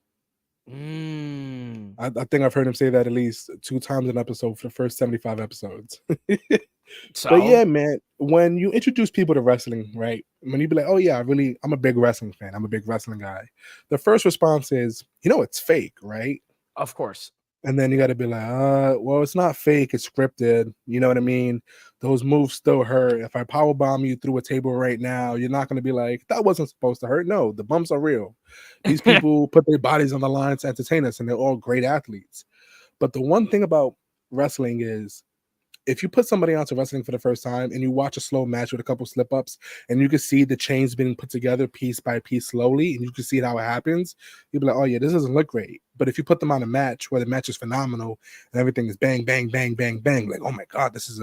I think I've heard him say that at least 2 times an episode for the first 75 episodes. But yeah, man, when you introduce people to wrestling, right? When you be like, oh yeah, I'm a big wrestling fan. I'm a big wrestling guy. The first response is, it's fake, right? Of course. And then you got to be like, well, it's not fake. It's scripted. You know what I mean? Those moves still hurt. If I power bomb you through a table right now, you're not going to be like, that wasn't supposed to hurt. No, the bumps are real. These people put their bodies on the line to entertain us, and they're all great athletes. But the one thing about wrestling is, if you put somebody onto wrestling for the first time and you watch a slow match with a couple slip ups and you can see the chains being put together piece by piece slowly and you can see how it happens, you'll be like, oh yeah, this doesn't look great. But if you put them on a match where the match is phenomenal and everything is bang, bang, bang, bang, bang, like, oh my God, this is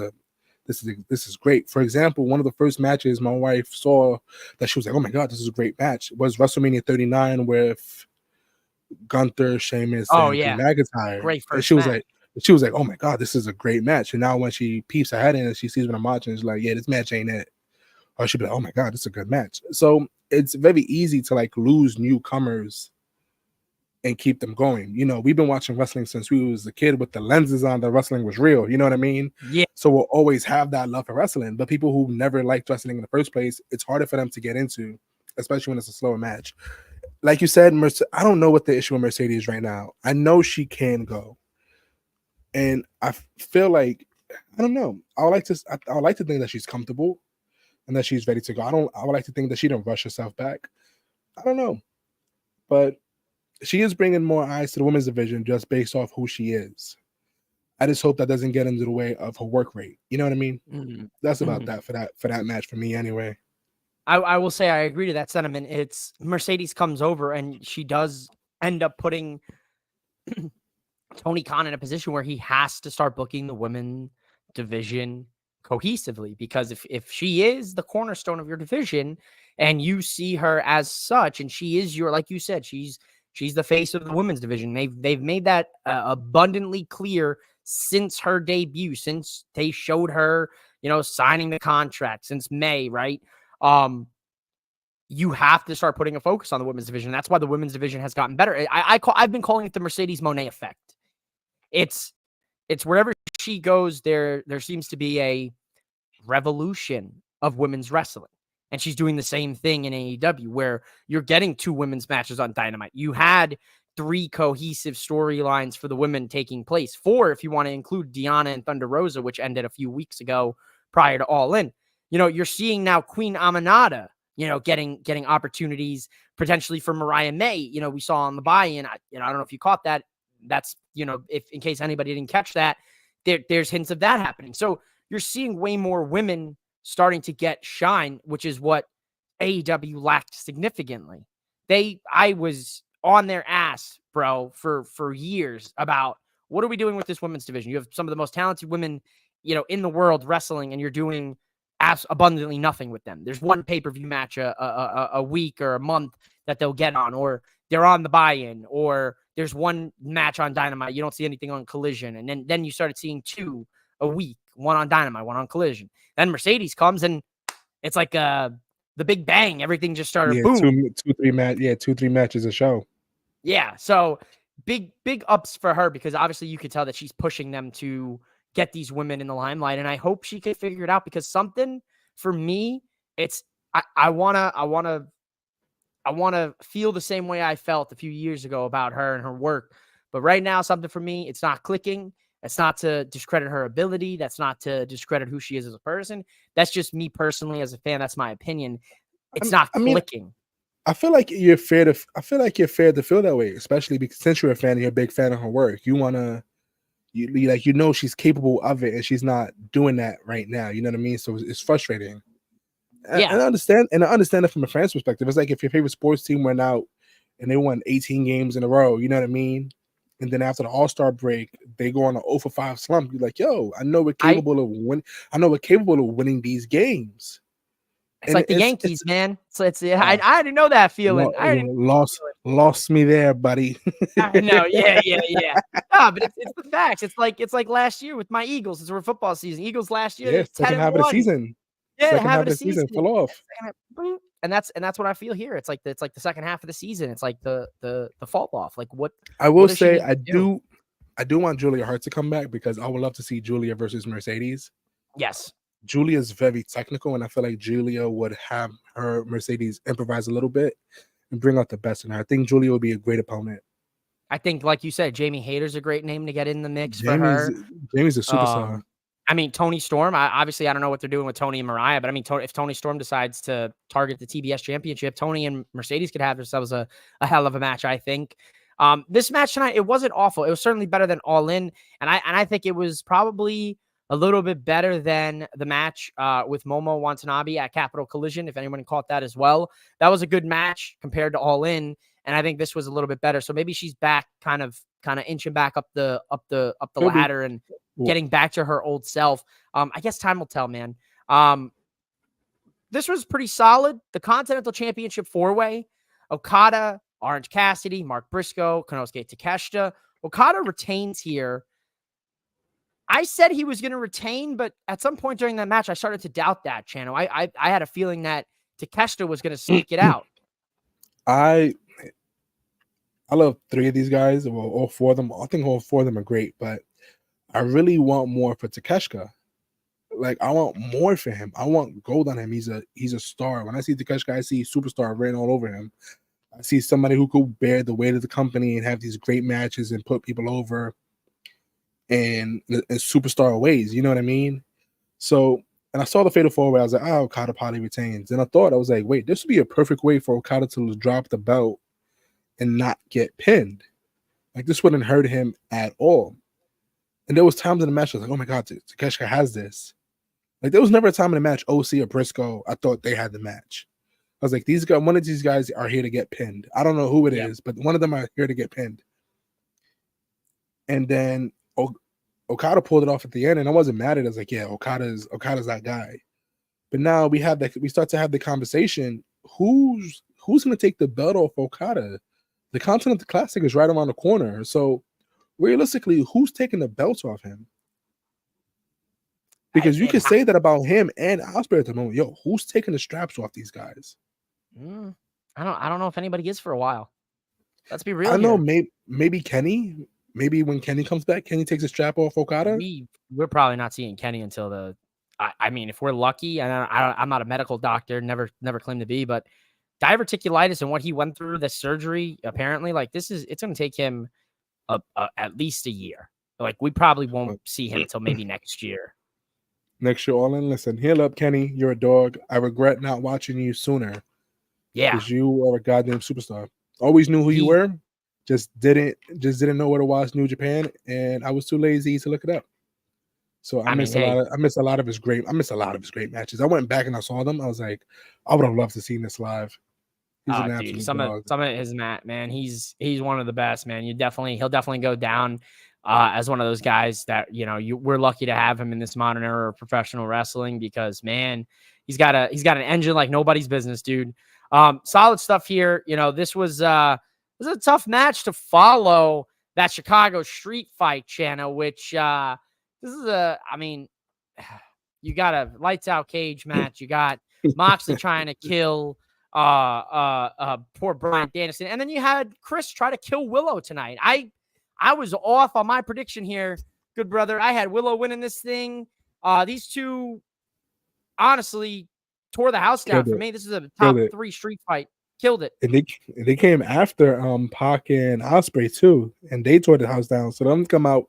great. For example, one of the first matches my wife saw that she was like, oh my God, this is a great match, was WrestleMania 39 with Gunther, Sheamus, and Drew McIntyre. Great first and she was like, oh my God, this is a great match. And now when she peeps ahead in and she sees what I'm watching, it's like, yeah, this match ain't it. Or she'll be like, oh my God, this is a good match. So it's very easy to like lose newcomers and keep them going. We've been watching wrestling since we was a kid with the lenses on that wrestling was real. You know what I mean? Yeah. So we'll always have that love for wrestling. But people who never liked wrestling in the first place, it's harder for them to get into, especially when it's a slower match. Like you said, I don't know what the issue with Mercedes is right now. I know she can go. And I feel like, I don't know. I would like to think that she's comfortable and that she's ready to go. I would like to think that she didn't rush herself back. I don't know. But she is bringing more eyes to the women's division just based off who she is. I just hope that doesn't get into the way of her work rate. You know what I mean? That's about that for that match for me anyway. I will say I agree to that sentiment. It's Mercedes comes over and she does end up putting Tony Khan in a position where he has to start booking the women division cohesively, because if she is the cornerstone of your division and you see her as such, and she is like you said, she's the face of the women's division. They've made that abundantly clear since her debut, since they showed her, signing the contract since May, right? You have to start putting a focus on the women's division. That's why the women's division has gotten better. I've been calling it the Mercedes Moné effect. It's wherever she goes, there seems to be a revolution of women's wrestling. And she's doing the same thing in AEW, where you're getting 2 women's matches on Dynamite. You had 3 cohesive storylines for the women taking place. 4, if you want to include Deonna and Thunder Rosa, which ended a few weeks ago prior to All In. You're seeing now Queen Aminata, getting opportunities potentially for Mariah May. We saw on the buy-in. I don't know if you caught that. That's, if in case anybody didn't catch that, there's hints of that happening. So you're seeing way more women starting to get shine, which is what AEW lacked significantly. I was on their ass, bro, for years about what are we doing with this women's division? You have some of the most talented women, in the world wrestling, and you're doing abundantly nothing with them. There's one pay-per-view match a week or a month that they'll get on, or they're on the buy-in, or there's one match on Dynamite. You don't see anything on Collision. And then you started seeing 2 a week, one on Dynamite, one on Collision. Then Mercedes comes and it's like the Big Bang. Everything just started boom. 2-3 matches a show. Yeah. So big ups for her, because obviously you could tell that she's pushing them to get these women in the limelight. And I hope she could figure it out, because something for me, it's, I want to feel the same way I felt a few years ago about her and her work. But right now, something for me, it's not clicking. It's not to discredit her ability. That's not to discredit who she is as a person. That's just me personally as a fan. That's my opinion. It's not clicking. I feel like you're fair to feel that way, especially because since you're a fan and you're a big fan of her work, you want to, she's capable of it, and she's not doing that right now. You know what I mean? So it's frustrating. Yeah. And I understand it from a fan's perspective. It's like if your favorite sports team went out and they won 18 games in a row, you know what I mean? And then after the All-Star break, they go on an 0-for-5 slump. You're like, yo, I know we're capable of winning these games. It's like the Yankees, man. So I already know that feeling. Lost me there, buddy. I know. Yeah. No, but it's the facts. It's like last year with my Eagles. It's our football season. Eagles last year. Yeah, second half of the season. Yeah, Second half half of of the the season season. fell off. And that's what I feel here. It's like the second half of the season. It's like the fall off. Like I will what does she say need to do? I do want Julia Hart to come back because I would love to see Julia versus Mercedes. Yes. Julia is very technical, and I feel like Julia would have her Mercedes improvise a little bit and bring out the best in her. I think Julia would be a great opponent. I think, like you said, Jamie Hayter's a great name to get in the mix for Jamie's her. Jamie's a superstar. I mean, Tony Storm. I don't know what they're doing with Tony and Mariah, but I mean, if Tony Storm decides to target the TBS championship, Tony and Mercedes could have themselves a hell of a match, I think. This match tonight, it wasn't awful. It was certainly better than All In, and I think it was probably a little bit better than the match with Momo Watanabe at Capital Collision, if anyone caught that as well. That was a good match compared to All In, and I think this was a little bit better. So maybe she's back, kind of inching back up the ladder and getting back to her old self. I guess time will tell, man. This was pretty solid. The Continental Championship 4-way: Okada, Orange Cassidy, Mark Briscoe, Konosuke Takeshita. Okada retains here. I said he was going to retain, but at some point during that match, I started to doubt that, Chano. I had a feeling that Takeshita was going to sneak it out. I love 3 of these guys. Well, all 4 of them. I think all 4 of them are great, but I really want more for Takeshita. Like, I want more for him. I want gold on him. He's a star. When I see Takeshita, I see superstar written all over him. I see somebody who could bear the weight of the company and have these great matches and put people over and in superstar ways. You know what I mean? So, and I saw the Fatal 4-way. I was like, oh, Okada probably retains. And I was like, wait, this would be a perfect way for Okada to drop the belt and not get pinned. Like, this wouldn't hurt him at all. And there was times in the match I was like, oh my God, Takeshita has this. Like, there was never a time in the match, OC or Briscoe, I thought they had the match. I was like, one of these guys are here to get pinned. I don't know who it is, but one of them are here to get pinned. And then Okada pulled it off at the end, and I wasn't mad at it. I was like, yeah, Okada's that guy. But now we start to have the conversation. Who's going to take the belt off Okada? The Continental Classic is right around the corner. So realistically, who's taking the belts off him? Because you can say that about him and Ospreay at the moment. Yo, who's taking the straps off these guys? I don't know if anybody is for a while. Let's be real. I know maybe Kenny. Maybe when Kenny comes back, Kenny takes a strap off Okada. We're probably not seeing Kenny until I mean, if we're lucky, and I'm not a medical doctor, never claimed to be, but diverticulitis and what he went through, the surgery, apparently, like it's going to take him at least a year. Like, we probably won't see him until maybe next year. Next year, All In. Listen, heal up, Kenny. You're a dog. I regret not watching you sooner. Yeah, because you are a goddamn superstar. Always knew who you were, just didn't know what it was, New Japan, and I was too lazy to look it up. So I miss a lot of his great matches. I went back and I saw them. I was like, I would have loved to see this live. He's an absolute dog. Some of his man, he's one of the best, man. He'll definitely go down as one of those guys that, we're lucky to have him in this modern era of professional wrestling, because, man, he's got an engine like nobody's business, dude. Solid stuff here. This was a tough match to follow, that Chicago street fight, Chano, which this is you got a lights out cage match. You got Moxley trying to kill poor Bryan Danielson, and then you had Chris try to kill Willow tonight. I was off on my prediction here, good brother. I had Willow winning this thing. These two, honestly, tore the house down for me. This is a top 3 street fight. Killed it. And they came after Pac and Ospreay too, and they tore the house down. So them come out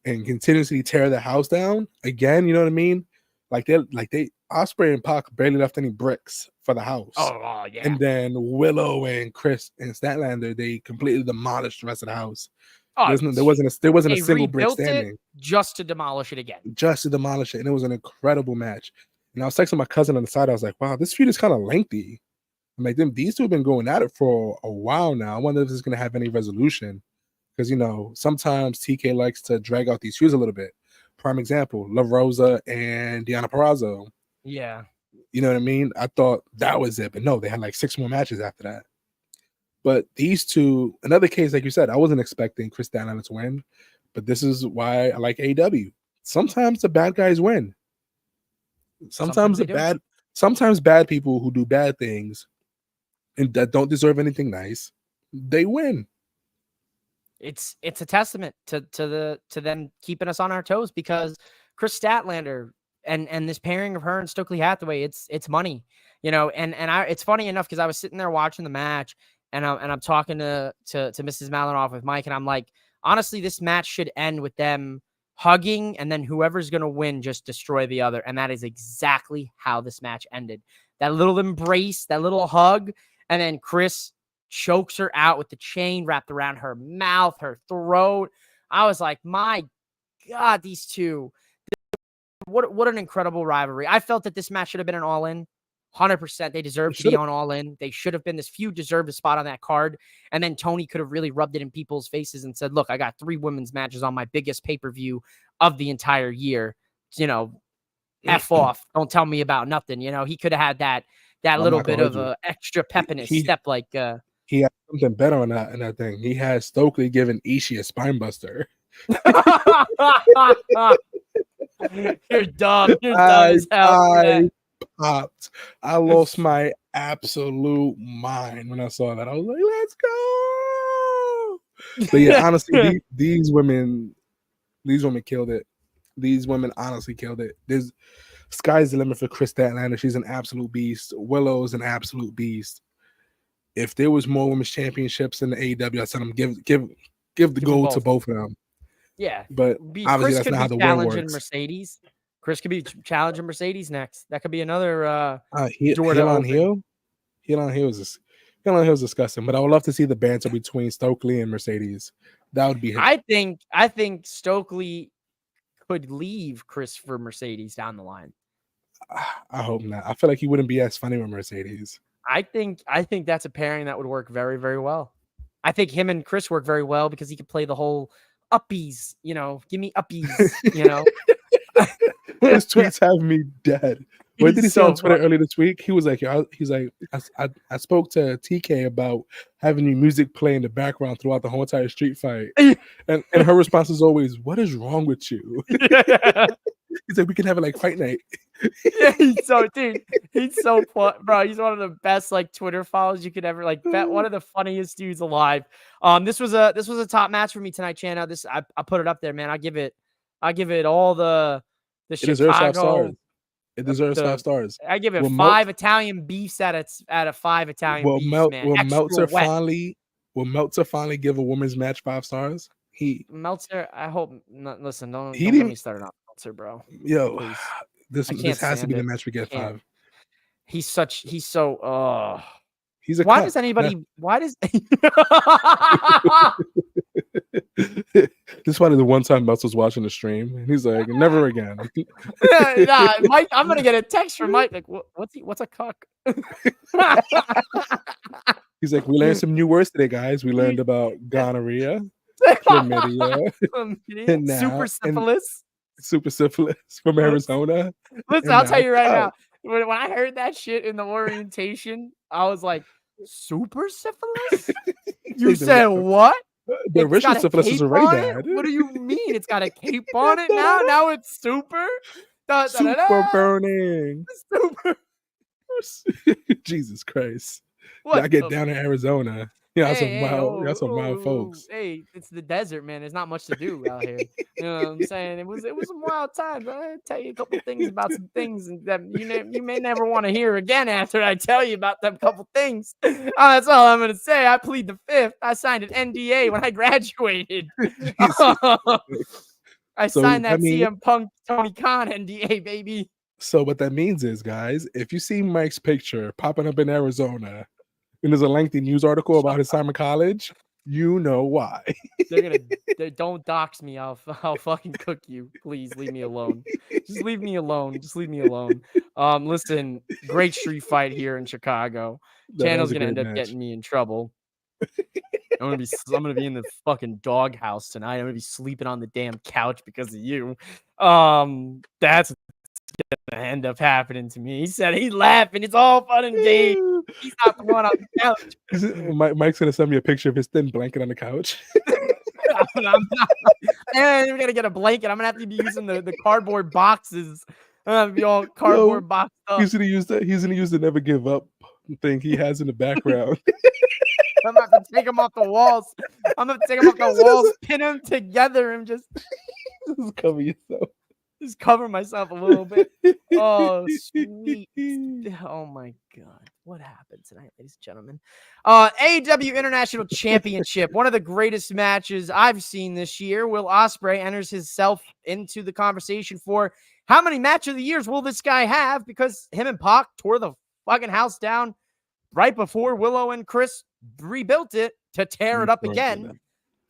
and continuously tear the house down again. You know what I mean? Like they Ospreay and Pac barely left any bricks for the house. Oh yeah. And then Willow and Chris and Statlander, they completely demolished the rest of the house. There wasn't a single brick standing. Just to demolish it again. Just to demolish it, and it was an incredible match. And I was texting my cousin on the side. I was like, "Wow, this feud is kind of lengthy." I'm like, these two have been going at it for a while now. I wonder if this is going to have any resolution, because sometimes TK likes to drag out these feuds a little bit. Prime example: La Rosa and Deonna Purrazzo. Yeah, you know what I mean. I thought that was it, but no, they had like 6 more matches after that. But these two, another case, like you said, I wasn't expecting Chris Statlander to win, but this is why I like AEW. Sometimes the bad guys win. Sometimes the sometimes bad people who do bad things and that don't deserve anything nice, they win. It's a testament to them keeping us on our toes, because Chris Statlander and this pairing of her and Stokely Hathaway, it's money, and it's funny enough, because I was sitting there watching the match, and I'm talking to Mrs. Malinoff with Mike, and I'm like, honestly, this match should end with them hugging, and then whoever's going to win just destroy the other. And that is exactly how this match ended. That little embrace, that little hug, and then Chris chokes her out with the chain wrapped around her mouth, her throat. I was like, my God, these two, what an incredible rivalry. I felt that this match should have been an all-in. 100%. They deserve to be on All In. They should have been. This feud deserved a spot on that card. And then Tony could have really rubbed it in people's faces and said, look, I got 3 women's matches on my biggest pay-per-view of the entire year. F off. Don't tell me about nothing. He could have had that little bit of extra pep in his step. Like he had something better on that thing. He had Stokely giving Ishii a spine buster. You're dumb. You're dumb as hell. Popped. I lost my absolute mind when I saw that. I was like, let's go. But yeah, honestly, these women killed it. These women honestly killed it. There's sky's the limit for Chris Statlander. She's an absolute beast. Willow's an absolute beast. If there was more women's championships in the AEW, I said them give the gold to both of them. Yeah, but obviously that's not how the world works. Mercedes. Chris could be challenging Mercedes next. That could be another heel on heel. Heel on heel is disgusting. But I would love to see the banter between Stokely and Mercedes. That would be. I think Stokely could leave Chris for Mercedes down the line. I hope not. I feel like he wouldn't be as funny with Mercedes. I think that's a pairing that would work very, very well. I think him and Chris work very well because he could play the whole uppies. Give me uppies. His tweets have me dead. What did he say on Twitter earlier this week? He was like, I spoke to TK about having your music play in the background throughout the whole entire street fight. And her response is always, what is wrong with you? He's like, we can have it like fight night. Yeah, he's so bro. He's one of the best Twitter follows you could ever one of the funniest dudes alive. This was a top match for me tonight, Chano. I put it up there, man. I give it all the Chicago. It deserves 5 stars. I give it 5 Italian beefs out of 5 Italian beefs, man. Will Meltzer finally give a women's match 5 stars? Meltzer, I hope. Listen, don't get me started on Meltzer, bro. Yo, please. this has to be the match we get 5. He's so. He's a. Why does anybody? Why does? This is probably the one time Meltzer's watching the stream, and he's like, "Never again." Nah, Mike, I'm gonna get a text from Mike like, "What's a cuck?" He's like, "We learned some new words today, guys. We learned about gonorrhea, chlamydia, and super syphilis from Arizona." Listen, I'll tell you right now. When I heard that shit in the orientation, I was like, "Super syphilis?" You said what? The original syphilis is already bad. What do you mean? It's got a cape on it now? Now it's super? Super burning. Super. Jesus Christ. What? I get down in Arizona. Some wild folks. Hey, it's the desert, man. There's not much to do out here. You know what I'm saying? It was some wild times. I'll tell you a couple things about some things that you may never want to hear again after I tell you about them couple things. That's all I'm gonna say. I plead the 5th. I signed an NDA when I graduated. I signed that CM Punk Tony Khan NDA, baby. So what that means is, guys, if you see Mike's picture popping up in Arizona, and there's a lengthy news article about his time in college, you know why. Don't dox me. I'll fucking cook you. Please leave me alone. Just leave me alone. Listen, great street fight here in Chicago. Channel's gonna end up getting me in trouble. I'm gonna be in the fucking doghouse tonight. I'm gonna be sleeping on the damn couch because of you. That's gonna end up happening to me. He said he's laughing. It's all fun and games. He's not the one on the couch. Mike's gonna send me a picture of his thin blanket on the couch. I'm not. And we're gonna get a blanket. I'm gonna have to be using the cardboard boxes I'm gonna be all cardboard boxed up. He's gonna use that. He's gonna use the never give up thing he has in the background. I'm about to take them off the walls. I'm gonna take them off the walls, pin them together, and just cover yourself. Just cover myself a little bit. Oh, sweet. Oh my God. What happened tonight, ladies and gentlemen? AEW International Championship, one of the greatest matches I've seen this year. Will Ospreay enters himself into the conversation for how many match of the years will this guy have? Because him and Pac tore the fucking house down right before Willow and Chris rebuilt it to tear it up again.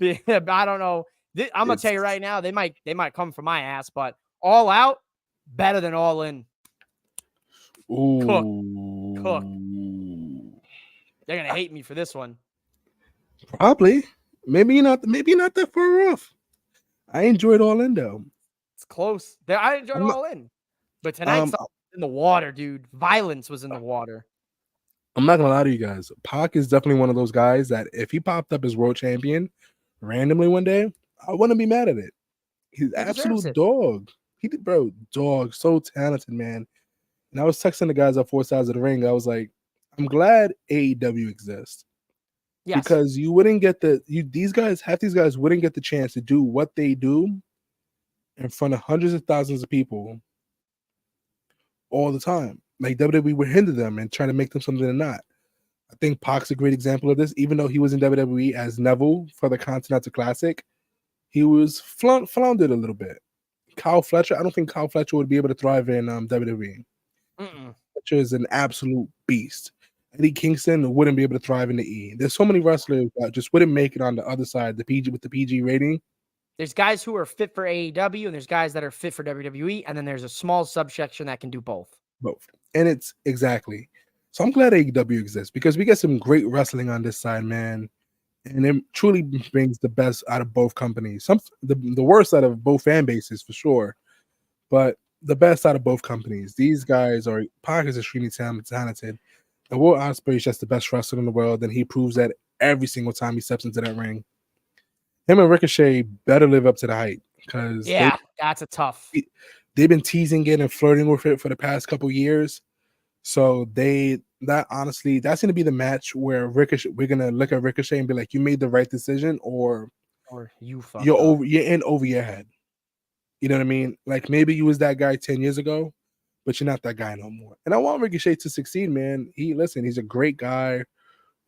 I don't know. I'm gonna tell you right now, they might come for my ass, but All Out better than All In. Cook. They're gonna hate me for this one. Probably. Maybe not that far off. I enjoyed All In though. It's close. I enjoyed All In, but tonight's in the water, dude. Violence was in the water. I'm not gonna lie to you guys. Pac is definitely one of those guys that if he popped up as world champion randomly one day, I wouldn't be mad at it. He's absolute dog. Dog, so talented, man. And I was texting the guys at Four Sides of the Ring. I was like, I'm glad AEW exists. Yes. Because you wouldn't get half these guys wouldn't get the chance to do what they do in front of hundreds of thousands of people all the time. Like WWE would hinder them and try to make them something they're not. I think Pac's a great example of this. Even though he was in WWE as Neville for the Continental Classic, he was floundered a little bit. Kyle Fletcher, I don't think Kyle Fletcher would be able to thrive in WWE. Fletcher is an absolute beast. Eddie Kingston wouldn't be able to thrive in the E. There's so many wrestlers that just wouldn't make it on the other side, the PG with the PG rating. There's guys who are fit for AEW, and there's guys that are fit for WWE, and then there's a small subsection that can do both. And it's exactly. So I'm glad AEW exists because we get some great wrestling on this side, man. And it truly brings the best out of both companies. The worst out of both fan bases for sure, but the best out of both companies. These guys Pac is extremely talented. And Will Ospreay is just the best wrestler in the world, and he proves that every single time he steps into that ring. Him and Ricochet better live up to the hype because that's a tough. They've been teasing it and flirting with it for the past couple years. So that's going to be the match where we're gonna look at Ricochet and be like, you made the right decision, or you're in over your head. You know what I mean? Like maybe you was that guy 10 years ago, but you're not that guy no more. And I want Ricochet to succeed, man. He's a great guy,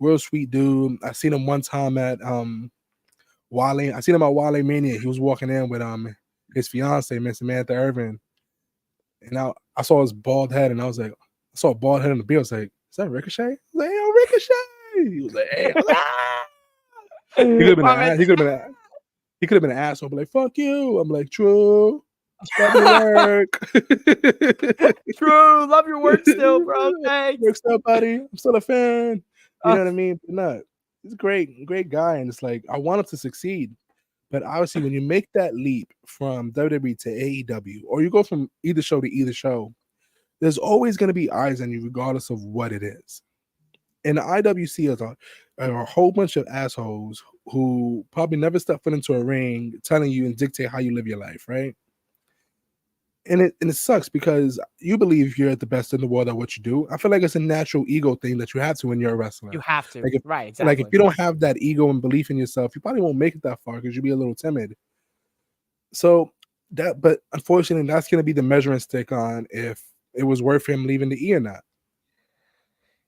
real sweet dude. I seen him one time at Wale. I seen him at Wale Mania. He was walking in with his fiance, Miss Samantha Irvin. And I saw his bald head, and I was like, I saw a bald head on the beard. I was like, is that Ricochet? I was like, hey, Ricochet. He was like, hey. I was like, ah. He could have been an asshole, but like, fuck you. I'm like, true. Love your work. True. Love your work still, bro. Thanks. Work still, buddy. I'm still a fan. You know what I mean? But no, he's a great guy. And it's like, I want him to succeed. But obviously, when you make that leap from WWE to AEW, or you go from either show to either show, there's always going to be eyes on you, regardless of what it is. And the IWC is a whole bunch of assholes who probably never step foot into a ring telling you and dictate how you live your life, right? And it sucks because you believe you're the best in the world at what you do. I feel like it's a natural ego thing that you have to when you're a wrestler. You have to, right? Exactly. Like if you don't have that ego and belief in yourself, you probably won't make it that far because you'll be a little timid. So but unfortunately, that's going to be the measuring stick on if it was worth him leaving the E or not.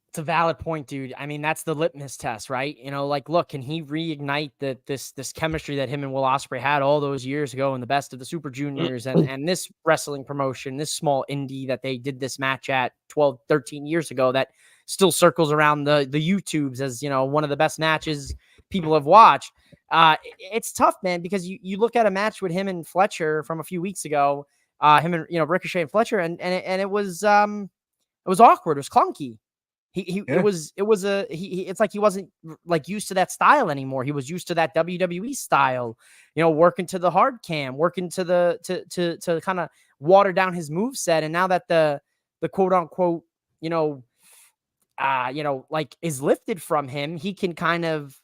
It's a valid point, dude. I mean, that's the litmus test, right? You know, like, look, can he reignite this chemistry that him and Will Ospreay had all those years ago in the best of the Super Juniors and this wrestling promotion, this small indie that they did this match at 12, 13 years ago that still circles around the YouTubes as, you know, one of the best matches people have watched. It's tough, man, because you look at a match with him and Fletcher from a few weeks ago, him and, you know, Ricochet and Fletcher, and it was awkward. It was clunky. It's like he wasn't like used to that style anymore. He was used to that WWE style, you know, working to the hard cam, working to to kind of water down his moveset. And now that the quote unquote, like is lifted from him, he can kind of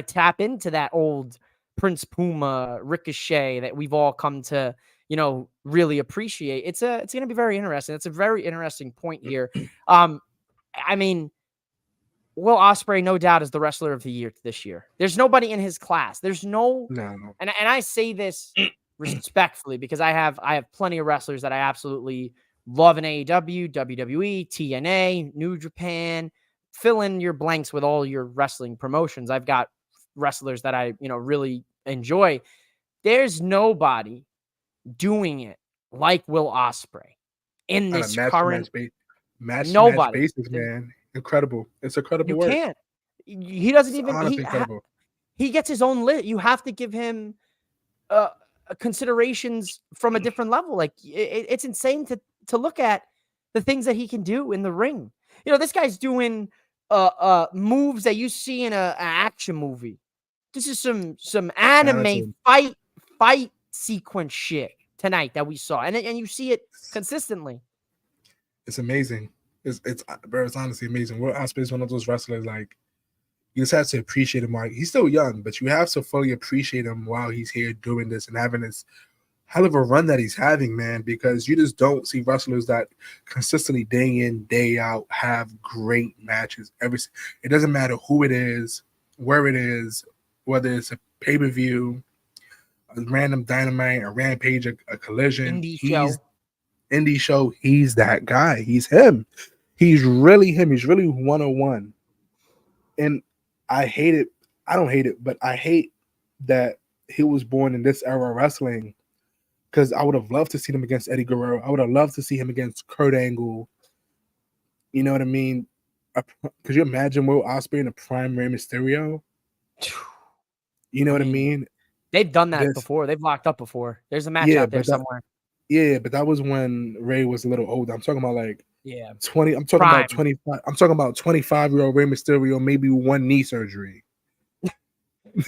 tap into that old Prince Puma Ricochet that we've all come to, really appreciate. It's going to be very interesting. It's a very interesting point here. I mean, Will Ospreay, no doubt, is the wrestler of the year this year. There's nobody in his class. There's no. And I say this respectfully because I have plenty of wrestlers that I absolutely love in AEW, WWE, TNA, New Japan. Fill in your blanks with all your wrestling promotions. I've got wrestlers that I, really enjoy. There's nobody doing it like Will Ospreay in this current match basis, man. Incredible. It's incredible you work. Can't. He doesn't even. He gets his own lit. You have to give him considerations from a different level. Like it's insane to look at the things that he can do in the ring. This guy's doing moves that you see in an action movie. This is some anime fight sequence shit tonight that we saw, and you see it consistently. It's amazing. It's honestly amazing. Will Ospreay is one of those wrestlers, like, you just have to appreciate him. Like, he's still young, but you have to fully appreciate him while he's here doing this and having this hell of a run that he's having, man, because you just don't see wrestlers that consistently day in, day out have great matches. It doesn't matter who it is, where it is, whether it's a pay-per-view, a random Dynamite, a Rampage, a Collision, indie show, he's that guy. He's him. He's really him. He's really 101. And I hate it. I don't hate it, but I hate that he was born in this era of wrestling, because I would have loved to see him against Eddie Guerrero. I would have loved to see him against Kurt Angle. You know what I mean? Could you imagine Will Ospreay in a prime Rey Mysterio? You know what I mean? They've done that before. They've locked up before. There's a match out there somewhere. But that was when Ray was a little older. I'm talking about 20. I'm talking prime. about 25. I'm talking about 25-year-old Rey Mysterio, maybe one knee surgery.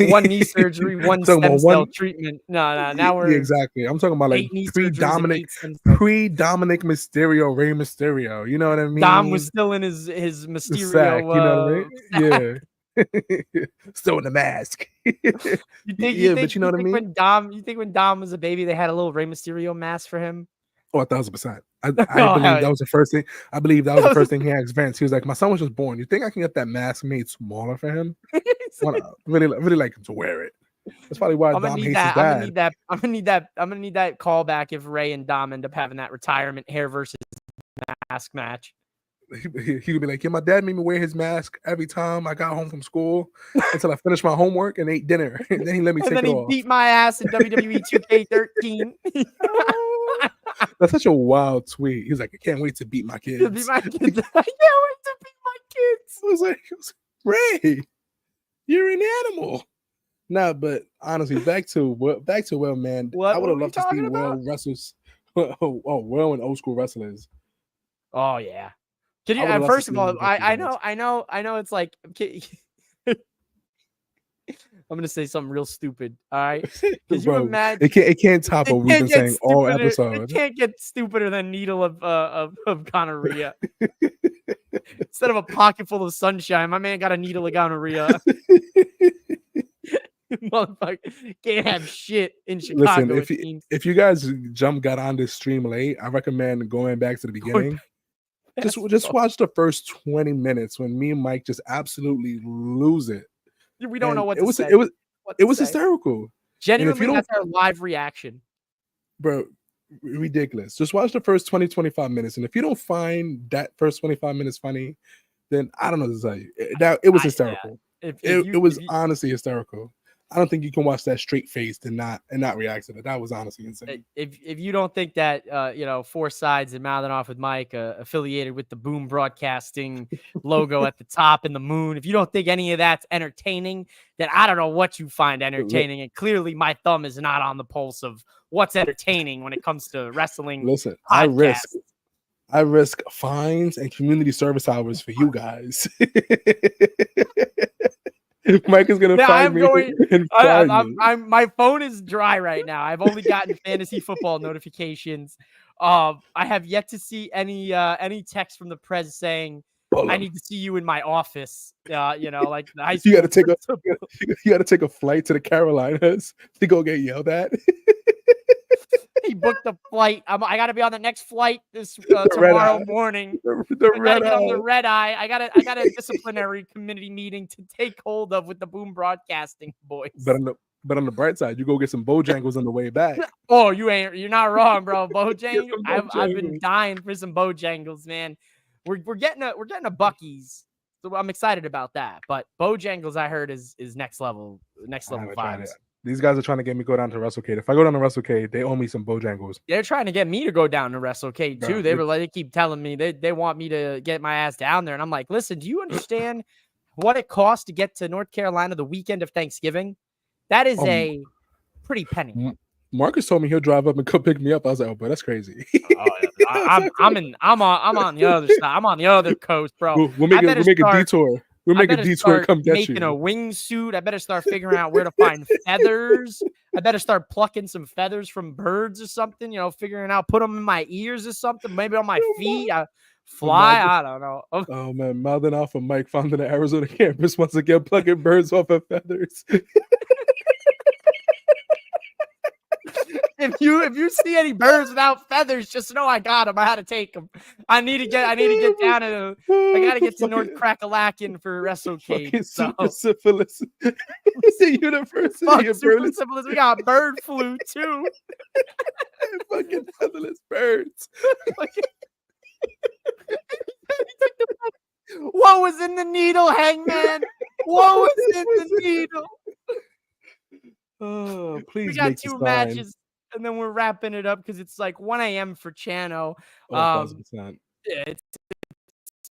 One knee surgery, one stem cell treatment. No. Now we're exactly. I'm talking about like pre-Dominic Mysterio, Rey Mysterio. You know what I mean? Dom was still in his Mysterio. Sack, you know what I mean? Yeah. Still in the mask. But you know what I mean? You think when Dom was a baby, they had a little Rey Mysterio mask for him? Oh, 1,000%. I believe that was the first thing. I believe that was the first thing he asked Vince. He was like, "My son was just born. You think I can get that mask made smaller for him? really like him to wear it." That's probably why Dom hates his dad. I'm gonna need that callback if Ray and Dom end up having that retirement hair versus mask match. He would be like, "Yeah, my dad made me wear his mask every time I got home from school until I finished my homework and ate dinner, and then he let me take it off." And then he beat my ass in WWE 2K13. That's such a wild tweet. He's like, "I can't wait to beat my kids." I can't wait to beat my kids. I was like, "Ray, you're an animal." Nah, but honestly, back to Will, man. I would have loved to see Will wrestlers. Will and old school wrestlers. Oh yeah. Can you? First of all, I know. It's like. I'm gonna say something real stupid. All right, could you imagine? It can't top what we've been saying all episode. It can't get stupider than needle of gonorrhea. Instead of a pocket full of sunshine, my man got a needle of gonorrhea. Motherfucker can't have shit in Chicago. Listen, if you guys got on this stream late, I recommend going back to the beginning. Just watch the first 20 minutes when me and Mike just absolutely lose it. We don't know what to say. It was hysterical. Genuinely, that's our live reaction. Bro, ridiculous. Just watch the first 20-25 minutes. And if you don't find that first 25 minutes funny, then I don't know what to tell you. It was hysterical. It was honestly hysterical. I don't think you can watch that straight faced and not react to it. That was honestly insane. If you don't think that Four Sides and Mouthing Off with Mike affiliated with the Boom Broadcasting logo at the top and the moon, if you don't think any of that's entertaining, then I don't know what you find entertaining. And clearly my thumb is not on the pulse of what's entertaining when it comes to wrestling. Listen, podcasts. I risk fines and community service hours for you guys. Mike is gonna find me. My phone is dry right now. I've only gotten fantasy football notifications. I have yet to see any text from the press saying I need to see you in my office. Like the high school. You got to take a flight to the Carolinas to go get yelled at. He booked a flight. I got to be on the next flight this red tomorrow eye. morning. The I gotta red get on the eye. red eye. I got a disciplinary committee meeting to take hold of with the Boom Broadcasting boys. But on the bright side, you go get some Bojangles on the way back. Oh, you're not wrong, bro. Bojangles. I've been dying for some Bojangles, man. We're getting a Buc-ee's, so I'm excited about that. But Bojangles, I heard, is next level vibes. These guys are trying to get me to go down to WrestleCade. If I go down to WrestleCade, they owe me some Bojangles. They're trying to get me to go down to WrestleCade too. They keep telling me they want me to get my ass down there, and I'm like, listen, do you understand what it costs to get to North Carolina the weekend of Thanksgiving? That is a pretty penny. Marcus told me he'll drive up and come pick me up. I was like, oh, but that's crazy. I'm on the other side. I'm on the other coast, bro. We'll make a detour. We'll make a detour and come get you. Making a wingsuit. I better start figuring out where to find feathers. I better start plucking some feathers from birds or something. Figuring out, put them in my ears or something. Maybe on my feet. Fly. I don't know. Oh man, mouthing off of Mike found in the Arizona campus once again, plucking birds off of feathers. If you see any birds without feathers, just know I got them. I had to take them. I need to get down to. I gotta get to North Crackalacken for WrestleCade. Super syphilis. It's a university. Fuck super syphilis. We got bird flu too. Fucking featherless birds. What was in the needle, Hangman? What was in the needle? Oh, please. We got 2 matches, and then we're wrapping it up because it's like 1 a.m. for Chano. 1,000%. Yeah,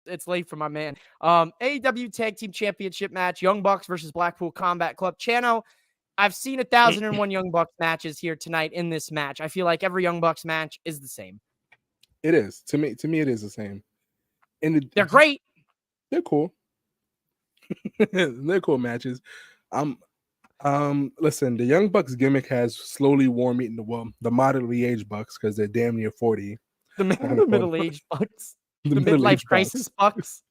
it's late for my man. AEW Tag Team Championship match: Young Bucks versus Blackpool Combat Club. Chano, I've seen 1,001 Young Bucks matches here tonight in this match. I feel like every Young Bucks match is the same. It is to me. It is the same. And they're great. They're cool. They're cool matches. Listen, the Young Bucks gimmick has slowly worn me into the moderately aged Bucks because they're damn near 40. The middle-aged Bucks. The midlife crisis Bucks.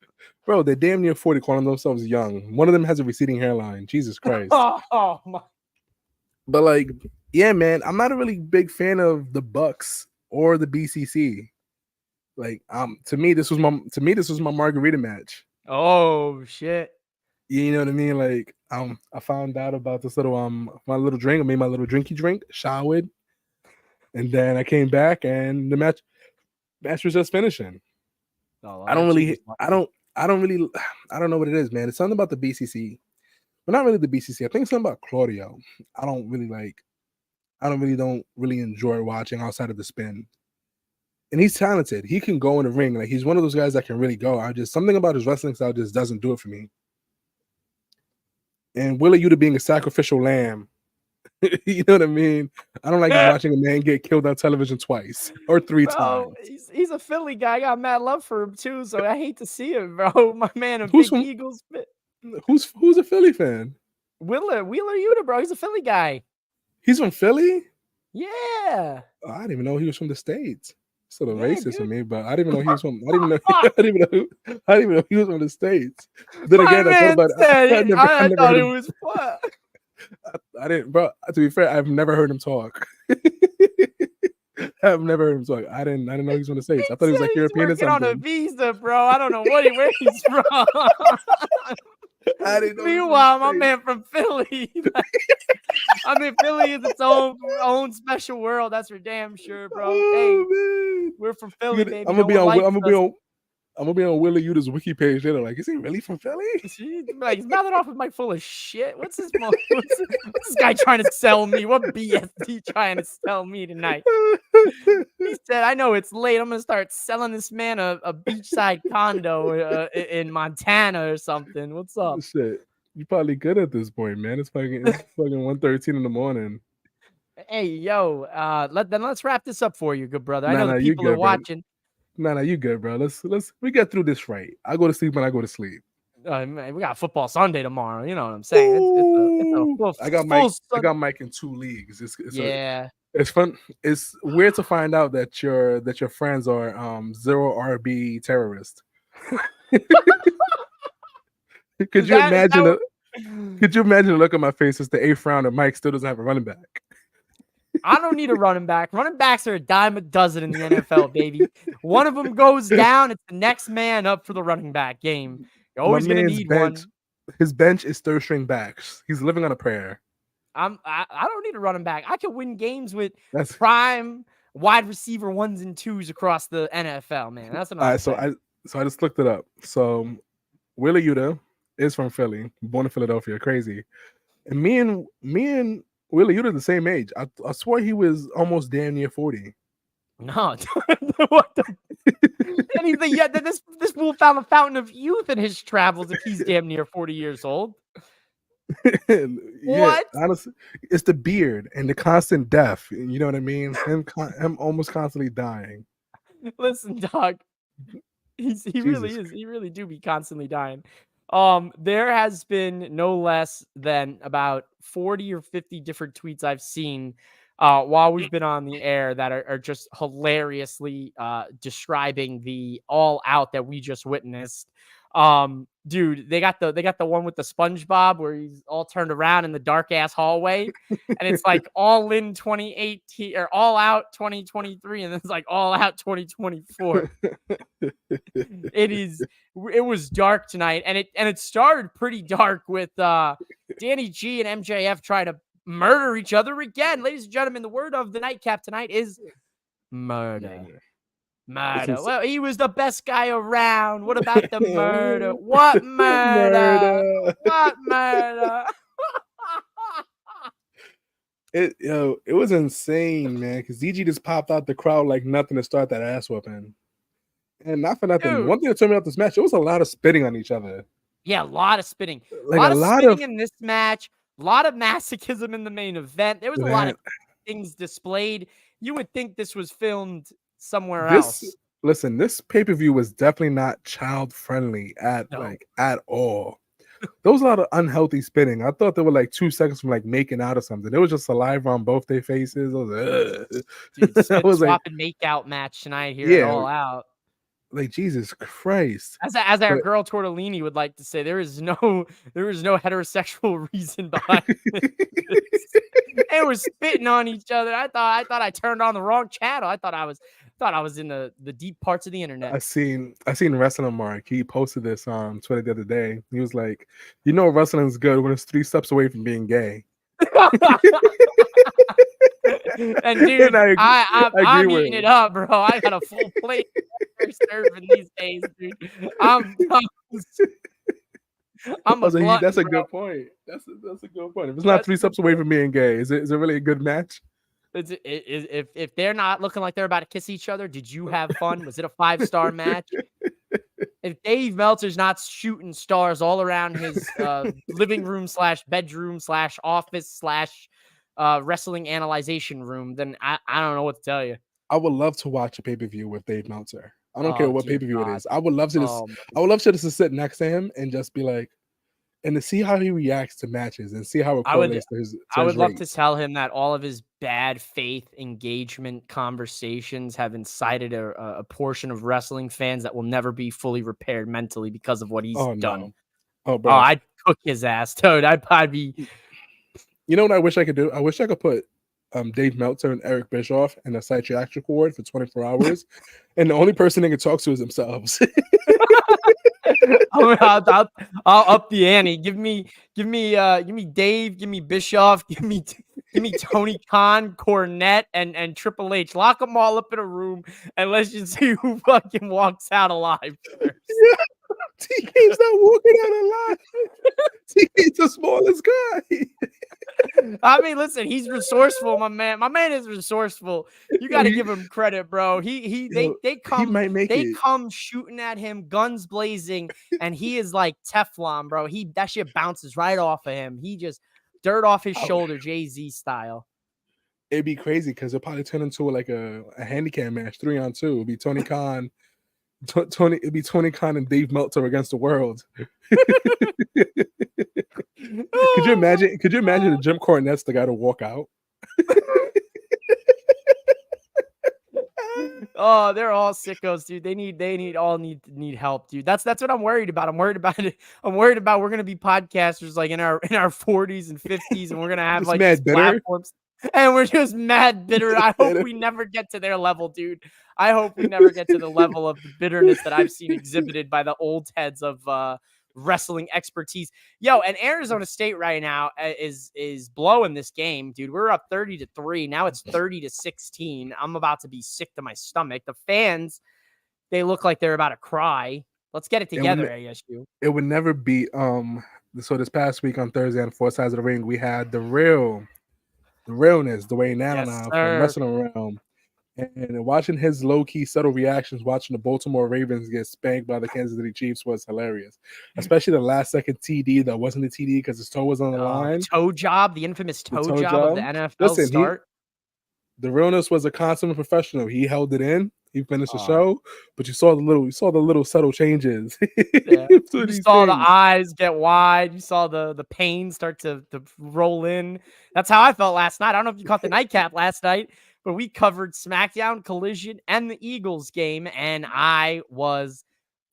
Bro, they're damn near 40, calling themselves young. One of them has a receding hairline. Jesus Christ. Oh my. But like, yeah, man, I'm not a really big fan of the Bucks or the BCC. Like, to me, this was my margarita match. Oh shit. You know what I mean? Like, I found out about this little my little drink. I made my little drinky drink, showered, and then I came back and the match was just finishing. Oh, I don't know what it is, man. It's something about the BCC, but not really the BCC. I think it's something about Claudio. I don't really enjoy watching outside of the spin. And he's talented. He can go in the ring. Like, he's one of those guys that can really go. Something about his wrestling style just doesn't do it for me. And Willa Yuta being a sacrificial lamb, you know what I mean? I don't like watching a man get killed on television twice or 3 times. He's a Philly guy. I got mad love for him too, so I hate to see him, bro. My man, big Eagles. Who's a Philly fan? Wheeler Yuta, bro. He's a Philly guy. He's from Philly? Yeah. Oh, I didn't even know he was from the States. Sort of racist of me, but I didn't even know he was from. I didn't even know he was from the States. Then again, I thought it was what? I didn't, bro. To be fair, I've never heard him talk. I've never heard him talk. I didn't know he was from the States. I thought he was like European or something. On a visa, bro. I don't know where he's from. I didn't know. Meanwhile, my man from Philly. I mean, Philly is its own special world. That's for damn sure, bro. Hey, man. We're from Philly, baby. I'm gonna be on Willa Yuta's wiki page. They're like, is he really from Philly? Like, he's mouthing off with Mike full of shit. What's this guy trying to sell me? What BS is he trying to sell me tonight? He said, I know it's late. I'm gonna start selling this man a beachside condo in Montana or something. What's up? Shit, you're probably good at this point, man. It's fucking 1:13 in the morning. Hey, yo, let's wrap this up for you, good brother. I know the people are watching. No, you good, bro. We get through this right. I go to sleep when I go to sleep. Man, we got football Sunday tomorrow. You know what I'm saying? It's a I got Mike in 2 leagues. It's fun. It's weird to find out that your friends are 0 RB terrorists. Could you imagine the look on my face as the 8th round and Mike still doesn't have a running back? I don't need a running back. Running backs are a dime a dozen in the NFL, baby. One of them goes down, it's the next man up for the running back game. You're My always gonna man's need bench, one. his bench is third string backs. He's living on a prayer. I don't need a running back. I can win games with That's prime wide receiver 1s and 2s across the NFL, man. That's what all I'm right. saying. So I just looked it up. So Willie Yuta is from Philly, born in Philadelphia. Crazy. And me and Willie Yuta the same age. I swore he was almost damn near 40. No, what the? Anything yet? This fool found the fountain of youth in his travels. If he's damn near 40 years old. Yeah, What? honestly, it's the beard and the constant death. You know what I mean? Him almost constantly dying. Listen, dog. He really Jesus. is. He really do be constantly dying. There has been no less than about 40 or 50 different tweets I've seen while we've been on the air that are just hilariously describing the all out that we just witnessed. Dude, they got the one with the SpongeBob where he's all turned around in the dark ass hallway, and it's like all in 2018 or all out 2023, and then it's like all out 2024. It was dark tonight, and it started pretty dark with Danny G and MJF trying to murder each other again. Ladies and gentlemen, the word of the nightcap tonight is murder. Murder. Well, he was the best guy around. What about the murder? What murder? What murder? It was insane, man. Because DG just popped out the crowd like nothing to start that ass whooping. And not for nothing. Dude. One thing that turned me out this match, it was a lot of spitting on each other. Yeah, a lot of spitting. Like a lot of spitting in this match. A lot of masochism in the main event. There was a lot of things displayed. You would think this was filmed somewhere else. Listen, this pay-per-view was definitely not child friendly at all. There was a lot of unhealthy spitting. I thought they were like 2 seconds from like making out or something. It was just saliva on both their faces. I was like, dude, swap and make out match tonight here at All Out. Like Jesus Christ. As our girl Tortellini would like to say, there is no heterosexual reason behind this. They were spitting on each other. I thought I turned on the wrong channel. I thought I was in the deep parts of the internet. I seen Wrestling Mark. He posted this on Twitter the other day. He was like, "You know, wrestling's good when it's 3 steps away from being gay." And dude, I'm eating it up, bro. I got a full plate serving these days, dude. I'm a glutton, that's a bro. good point. That's a good point. If it's not 3 steps away from being gay, is it really a good match? If they're not looking like they're about to kiss each other, did you have fun? Was it a 5-star match? If Dave Meltzer's not shooting stars all around his living room / bedroom / office / wrestling analyzation room, then I don't know what to tell you. I would love to watch a pay-per-view with Dave Meltzer. I don't care what pay-per-view it is. I would love to just sit next to him and just be like, and to see how he reacts to matches and see how it correlates to his I would love to rates. tell him that all of his bad faith engagement conversations have incited a portion of wrestling fans that will never be fully repaired mentally because of what he's done. Oh, bro. I'd cook his ass, dude. I'd be. You know what I wish I could do? I wish I could put Dave Meltzer and Eric Bischoff in a psychiatric ward for 24 hours, and the only person they can talk to is themselves. I'll up the ante. Give me Dave. Give me Bischoff. Give me Tony Khan, Cornette, and Triple H. Lock them all up in a room, and let's just see who fucking walks out alive first. Yeah. TK's not walking out alive. TK's the smallest guy. I mean, listen, he's resourceful, my man. My man is resourceful. You got to give him credit, bro. They come shooting at him, guns blazing, and he is like Teflon, bro. That shit bounces right off of him. He just dirt off his shoulder, Jay-Z style. It'd be crazy because it'll probably turn into like a handicap match, 3-on-2. It'd be Tony Khan. It'd be Tony Khan and Dave Meltzer against the world. Could you imagine if Jim Cornette's the guy to walk out? Oh, they're all sickos, dude. They need help, dude. That's what I'm worried about. I'm worried about it. I'm worried about we're gonna be podcasters like in our 40s and 50s, and we're gonna have like these platforms. And we're just mad bitter. I hope we never get to their level, dude. I hope we never get to the level of the bitterness that I've seen exhibited by the old heads of wrestling expertise. Yo, and Arizona State right now is blowing this game, dude. We're up 30-3. Now it's 30-16. I'm about to be sick to my stomach. The fans, they look like they're about to cry. Let's get it together, ASU. It would never be so this past week on Thursday on Four Sides of the Ring, we had the realness, Dwayne Nana from Wrestling Realm. And watching his low-key subtle reactions, watching the Baltimore Ravens get spanked by the Kansas City Chiefs was hilarious. Especially the last second TD that wasn't a TD because his toe was on the line. Toe job, the infamous toe job of the NFL start. The realness was a consummate professional. He held it in. He finished the show, but you saw the little subtle changes. Yeah. You saw the eyes get wide. You saw the pain start to roll in. That's how I felt last night. I don't know if you caught the nightcap last night, but we covered SmackDown, Collision, and the Eagles game, and I was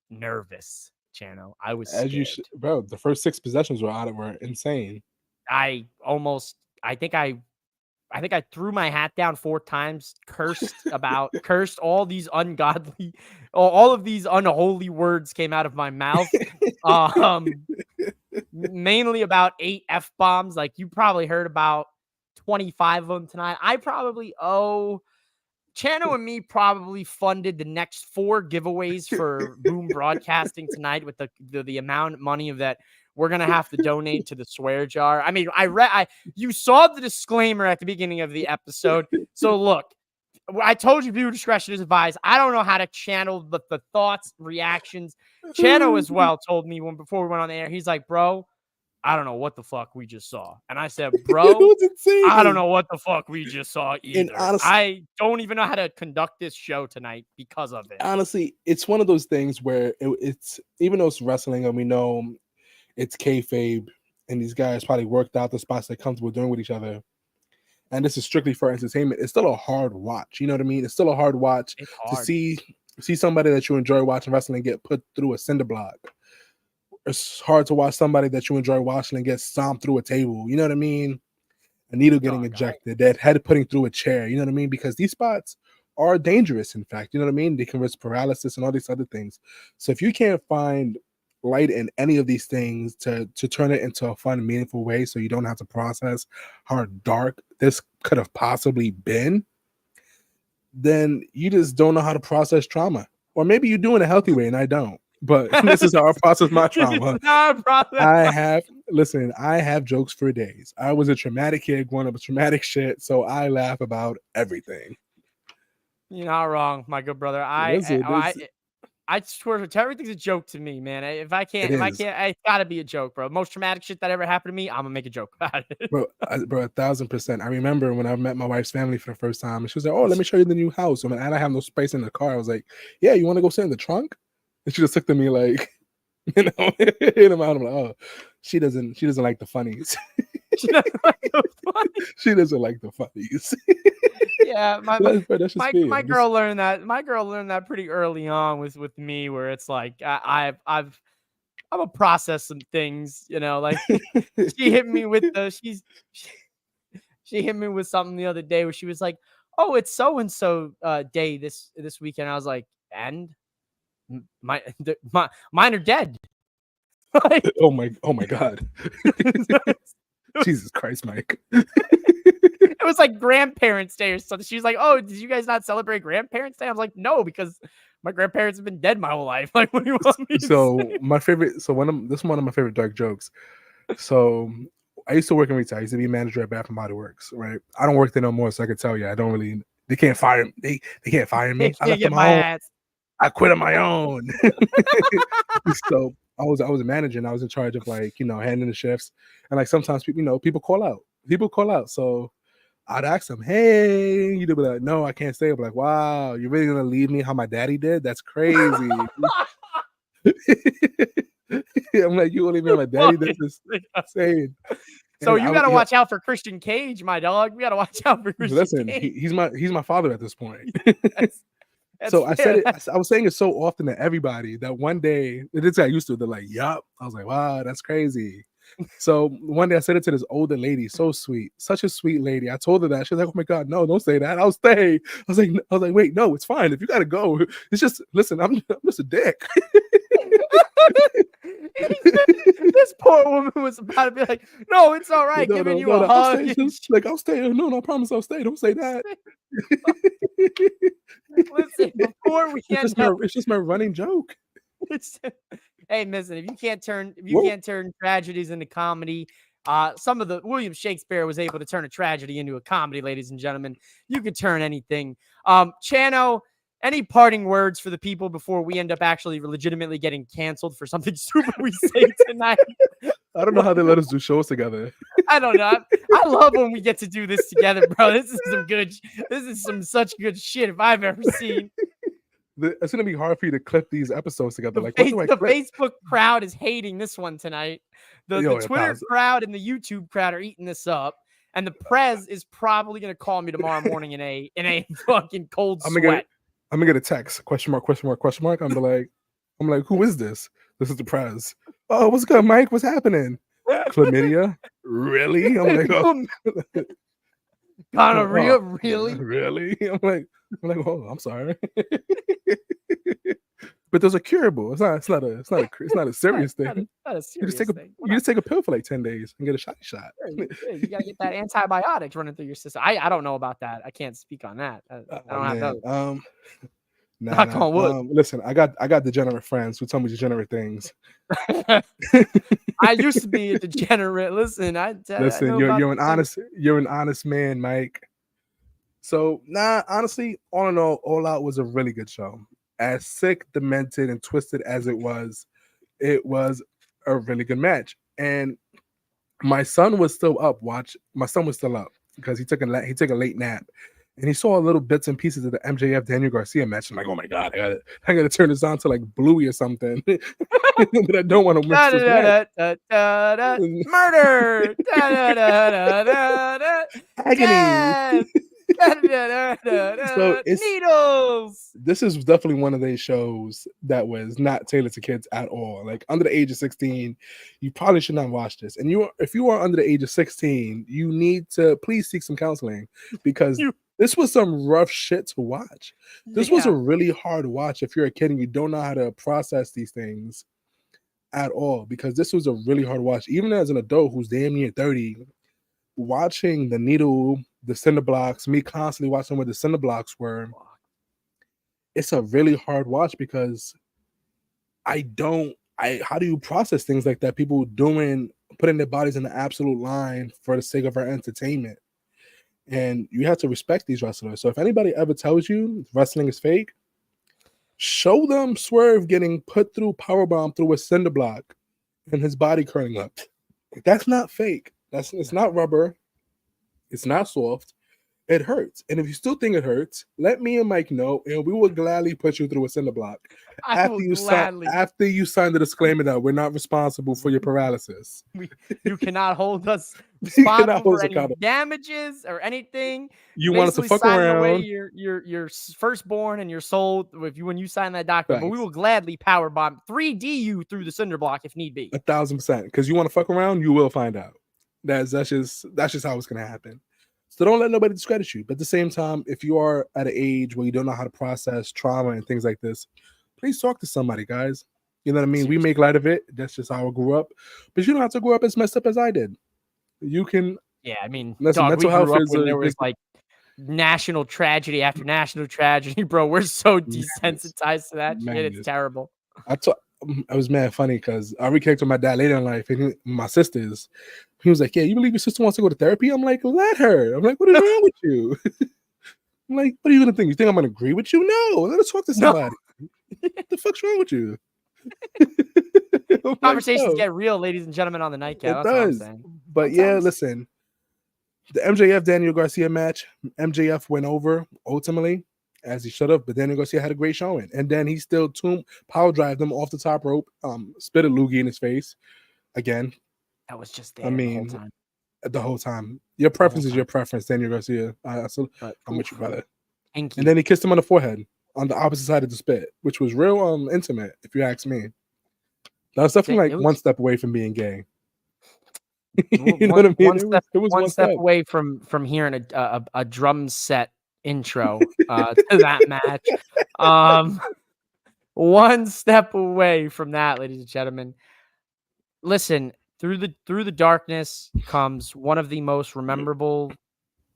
nervous, Chano. I was scared. As you should, bro. The first 6 possessions were insane. I think I threw my hat down 4 times, cursed all these ungodly, all of these unholy words came out of my mouth. Mainly about 8 F-bombs. Like you probably heard about 25 of them tonight. Chano and me probably funded the next 4 giveaways for Boom Broadcasting tonight with the amount of money that we're going to have to donate to the swear jar. I mean, you saw the disclaimer at the beginning of the episode. So look, I told you viewer discretion is advised. I don't know how to channel the thoughts, reactions. Chano as well told me before we went on the air, he's like, bro, I don't know what the fuck we just saw. And I said, bro, I don't know what the fuck we just saw either. Honestly, I don't even know how to conduct this show tonight because of it. Honestly, it's one of those things where it's, even though it's wrestling and we know it's kayfabe, and these guys probably worked out the spots they're comfortable doing with each other, and this is strictly for entertainment, it's still a hard watch. You know what I mean? It's still a hard watch to see somebody that you enjoy watching wrestling get put through a cinder block. It's hard to watch somebody that you enjoy watching and get stomped through a table. You know what I mean? A needle getting ejected, that head putting through a chair. You know what I mean? Because these spots are dangerous, in fact. You know what I mean? They can risk paralysis and all these other things. So if you can't find light in any of these things to turn it into a fun, meaningful way so you don't have to process how dark this could have possibly been, then you just don't know how to process trauma. Or maybe you do in a healthy way and I don't. But this is how I process my trauma. I have jokes for days. I was a traumatic kid growing up with traumatic shit, so I laugh about everything. You're not wrong, my good brother. I swear, everything's a joke to me, man. If I can't, it's gotta be a joke, bro. Most traumatic shit that ever happened to me, I'm gonna make a joke about it. Bro, 1000%. I remember when I met my wife's family for the first time, and she was like, "Oh, let me show you the new house." And I have no space in the car. I was like, "Yeah, you want to go sit in the trunk?" And she just looked at me like, in the mouth. I'm like, "Oh, she doesn't like the funnies." She doesn't like the funnies. She doesn't like the funnies. Yeah, my girl learned that. My girl learned that pretty early on with me, where it's like I'm a process some things, you know. Like she hit me with she hit me with something the other day where she was like, "Oh, it's so and so day this weekend." I was like, "And mine are dead." Like, oh my god. Jesus Christ, Mike. It was like Grandparents' Day or something. She was like, "Oh, did you guys not celebrate Grandparents' Day?" I was like, "No, because my grandparents have been dead my whole life." Like, what do you want me to say? My favorite. This is one of my favorite dark jokes. So I used to work in retail. I used to be manager at Bath and Body Works. Right. I don't work there no more, so I can tell you, I don't really. They can't fire me. They can't fire me. I left my ass. I quit on my own. So I was a manager and I was in charge of, like, you know, handling the shifts. And like sometimes people call out. So I'd ask them, "Hey," you'd be like, "No, I can't stay." I'm like, "Wow, you're really gonna leave me how my daddy did? That's crazy." I'm like, "You won't leave me how my daddy did? That's insane." So you gotta watch out for Christian Cage, my dog. We gotta watch out for Christian Cage. He's my father at this point. So I said it. I was saying it so often to everybody that one day this got used to it. They're like, "Yup." I was like, "Wow, that's crazy." So one day I said it to this older lady, so sweet, such a sweet lady. I told her that. She was like, "Oh my God, no, don't say that. I'll stay." I was like, "Wait, no, it's fine. If you gotta go, it's just listen. I'm just a dick." This poor woman was about to be like, "No, it's all right, giving you a I'll hug." stay. Like I'll stay. No, I promise I'll stay. Don't say that. Listen, before we It's end up, it's just my running joke. hey, listen, if you can't Whoa. turn tragedies into comedy, some of the William Shakespeare was able to turn a tragedy into a comedy, ladies and gentlemen. You could turn anything. Chano, any parting words for the people before we end up actually legitimately getting canceled for something stupid we say tonight? I don't know how they let us do shows together. I don't know. I love when we get to do this together, bro. This is some such good shit if I've ever seen. It's gonna be hard for you to clip these episodes together. The, Like, what do I the clip? Facebook crowd is hating this one tonight. The Twitter crowd and the YouTube crowd are eating this up. And the Prez is probably gonna call me tomorrow morning in a fucking cold sweat. I'm gonna get a text, question mark, question mark, question mark. I'm like, who is this? This is the Prez. Oh, what's good, Mike? What's happening? Chlamydia? Really? I'm like, oh. Gonorrhea, really? Really? I'm like, oh, I'm sorry. But those are curable. It's not a serious thing. Not a serious thing. You just take a pill for like 10 days and get a shot. You gotta get that antibiotics running through your system. I don't know about that. I can't speak on that. I don't have those. Knock on wood. Listen, I got degenerate friends who tell me degenerate things. I used to be a degenerate. Listen, you're an honest man, Mike. So honestly, all in all Out was a really good show. As sick, demented, and twisted as it was a really good match. And my son was still up. My son was still up because he took a late nap. And he saw little bits and pieces of the MJF Daniel Garcia match. I'm like, oh my God, I gotta turn this on to like Bluey or something. But I don't want to miss this match. Murder. Agony. So needles. This is definitely one of these shows that was not tailored to kids at all. Like under the age of 16, you probably should not watch this. And if you are under the age of 16, you need to please seek some counseling because this was some rough shit to watch. This was a really hard watch if you're a kid and you don't know how to process these things at all, because this was a really hard watch. Even as an adult who's damn near 30, watching the needle, the cinder blocks, me constantly watching where the cinder blocks were, it's a really hard watch because how do you process things like that? People putting their bodies in the absolute line for the sake of our entertainment. And you have to respect these wrestlers. So if anybody ever tells you wrestling is fake, show them Swerve getting put through powerbomb through a cinder block and his body curling up. That's not fake. It's not rubber. It's not soft. It hurts. And if you still think it hurts, let me and Mike know, and we will gladly put you through a cinder block. After you sign the disclaimer that we're not responsible for your paralysis. You cannot hold us responsible for any damages or anything. You want us to fuck around. Away your firstborn and your soul when you sign that document. But we will gladly powerbomb 3D you through the cinder block if need be. 1,000%. Because you want to fuck around, you will find out. That's just how it's gonna happen. So don't let nobody discredit you. But at the same time, if you are at an age where you don't know how to process trauma and things like this, please talk to somebody, guys. You know what I mean? Seriously. We make light of it. That's just how I grew up. But you don't have to grow up as messed up as I did. You can. Yeah, I mean, mental health is there was like national tragedy after national tragedy, bro. We're so desensitized to that shit. It's terrible. I was mad funny because I reconnected with my dad later in life and my sisters. He was like, yeah, you believe your sister wants to go to therapy? I'm like, let her. I'm like, what is wrong with you? I'm like, what are you going to think? You think I'm going to agree with you? No, let us talk to somebody. What the fuck's wrong with you? Conversations get real, ladies and gentlemen, on the Nightcap. That's what I'm saying. But yeah, listen, the MJF Daniel Garcia match, MJF went over ultimately, as he should have, but Daniel Garcia had a great showing. And then he still power drived him off the top rope, spit a loogie in his face. Again. That was just there the whole time. Your preference is your preference, Daniel Garcia. I'm with you, brother. And then he kissed him on the forehead on the opposite side of the spit, which was real intimate, if you ask me. That was definitely one step away from being gay. You know what I mean? It was one one step step. away from hearing a drum set intro to that match. One step away from that, ladies and gentlemen. Listen, through the darkness comes one of the most memorable,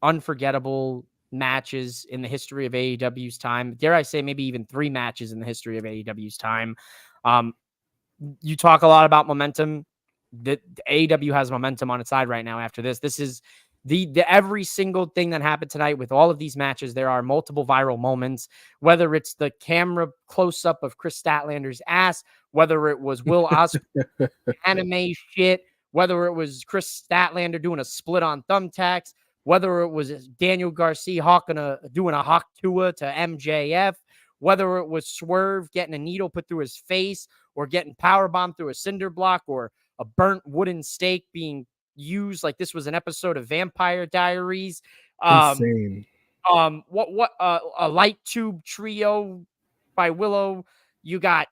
unforgettable matches in the history of AEW's time. Dare I say, maybe even 3 matches in the history of AEW's time. You talk a lot about momentum. The AEW has momentum on its side right now after this. This is the every single thing that happened tonight with all of these matches. There are multiple viral moments, whether it's the camera close up of Chris Statlander's ass, whether it was Will Ospreay anime shit, whether it was Chris Statlander doing a split on thumbtacks, whether it was Daniel Garcia doing a Hawk Tua to MJF, whether it was Swerve getting a needle put through his face or getting powerbombed through a cinder block or a burnt wooden stake being used like this was an episode of Vampire Diaries. Insane. A light tube trio by Willow. You got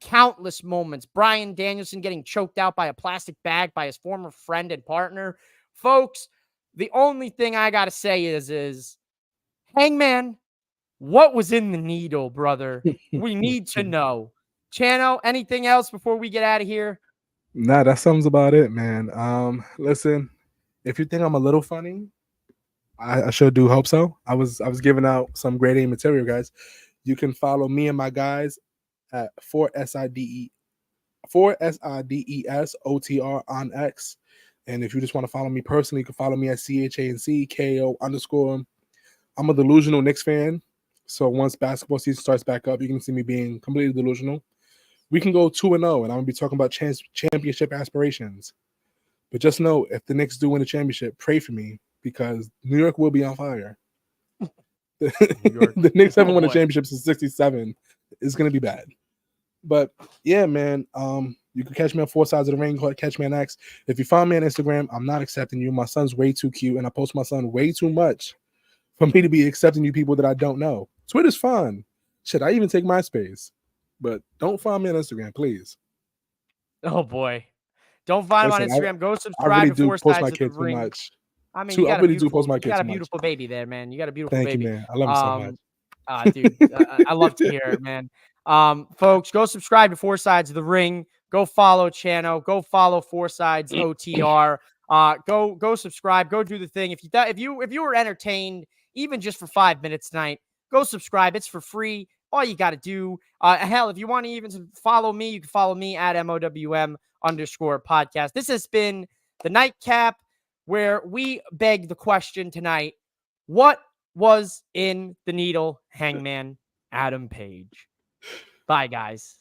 countless moments. Bryan Danielson getting choked out by a plastic bag by his former friend and partner. Folks, the only thing I got to say is Hangman, what was in the needle, brother? We need to know. Chano, anything else before we get out of here? Nah, that sums about it, man. Listen, if you think I'm a little funny, I sure do hope so. I was giving out some grade A material, guys. You can follow me and my guys at 4SIDES OTR on X. And if you just want to follow me personally, you can follow me at CHANCKO_. I'm a delusional Knicks fan. So once basketball season starts back up, you can see me being completely delusional. We can go 2-0, and I'm going to be talking about championship aspirations. But just know, if the Knicks do win the championship, pray for me, because New York will be on fire. The Knicks haven't won a championship since '67. It's going to be bad. But yeah, man, you can catch me on 4 Sides of the Ring. Catch me on X. If you find me on Instagram, I'm not accepting you. My son's way too cute, and I post my son way too much for me to be accepting you people that I don't know. Twitter's fun. Shit, I even take MySpace. But don't find me on Instagram, please. Oh boy. Don't find him on Instagram. Go subscribe I really to do 4 post Sides my of the kids too Ring. much. I mean, you got a beautiful baby there, man. You got a beautiful baby. Thank you, man. I love you so much. Dude, I love to hear it, man. Folks, go subscribe to 4 Sides of the Ring. Go follow Chano. Go follow 4 Sides OTR. Go subscribe. Go do the thing. If you were entertained, even just for 5 minutes tonight, go subscribe. It's for free. All you got to do. Hell, if you want to even follow me, you can follow me at MOWM_podcast. This has been the Nightcap, where we beg the question tonight: what was in the needle, Hangman Adam Page? Bye, guys.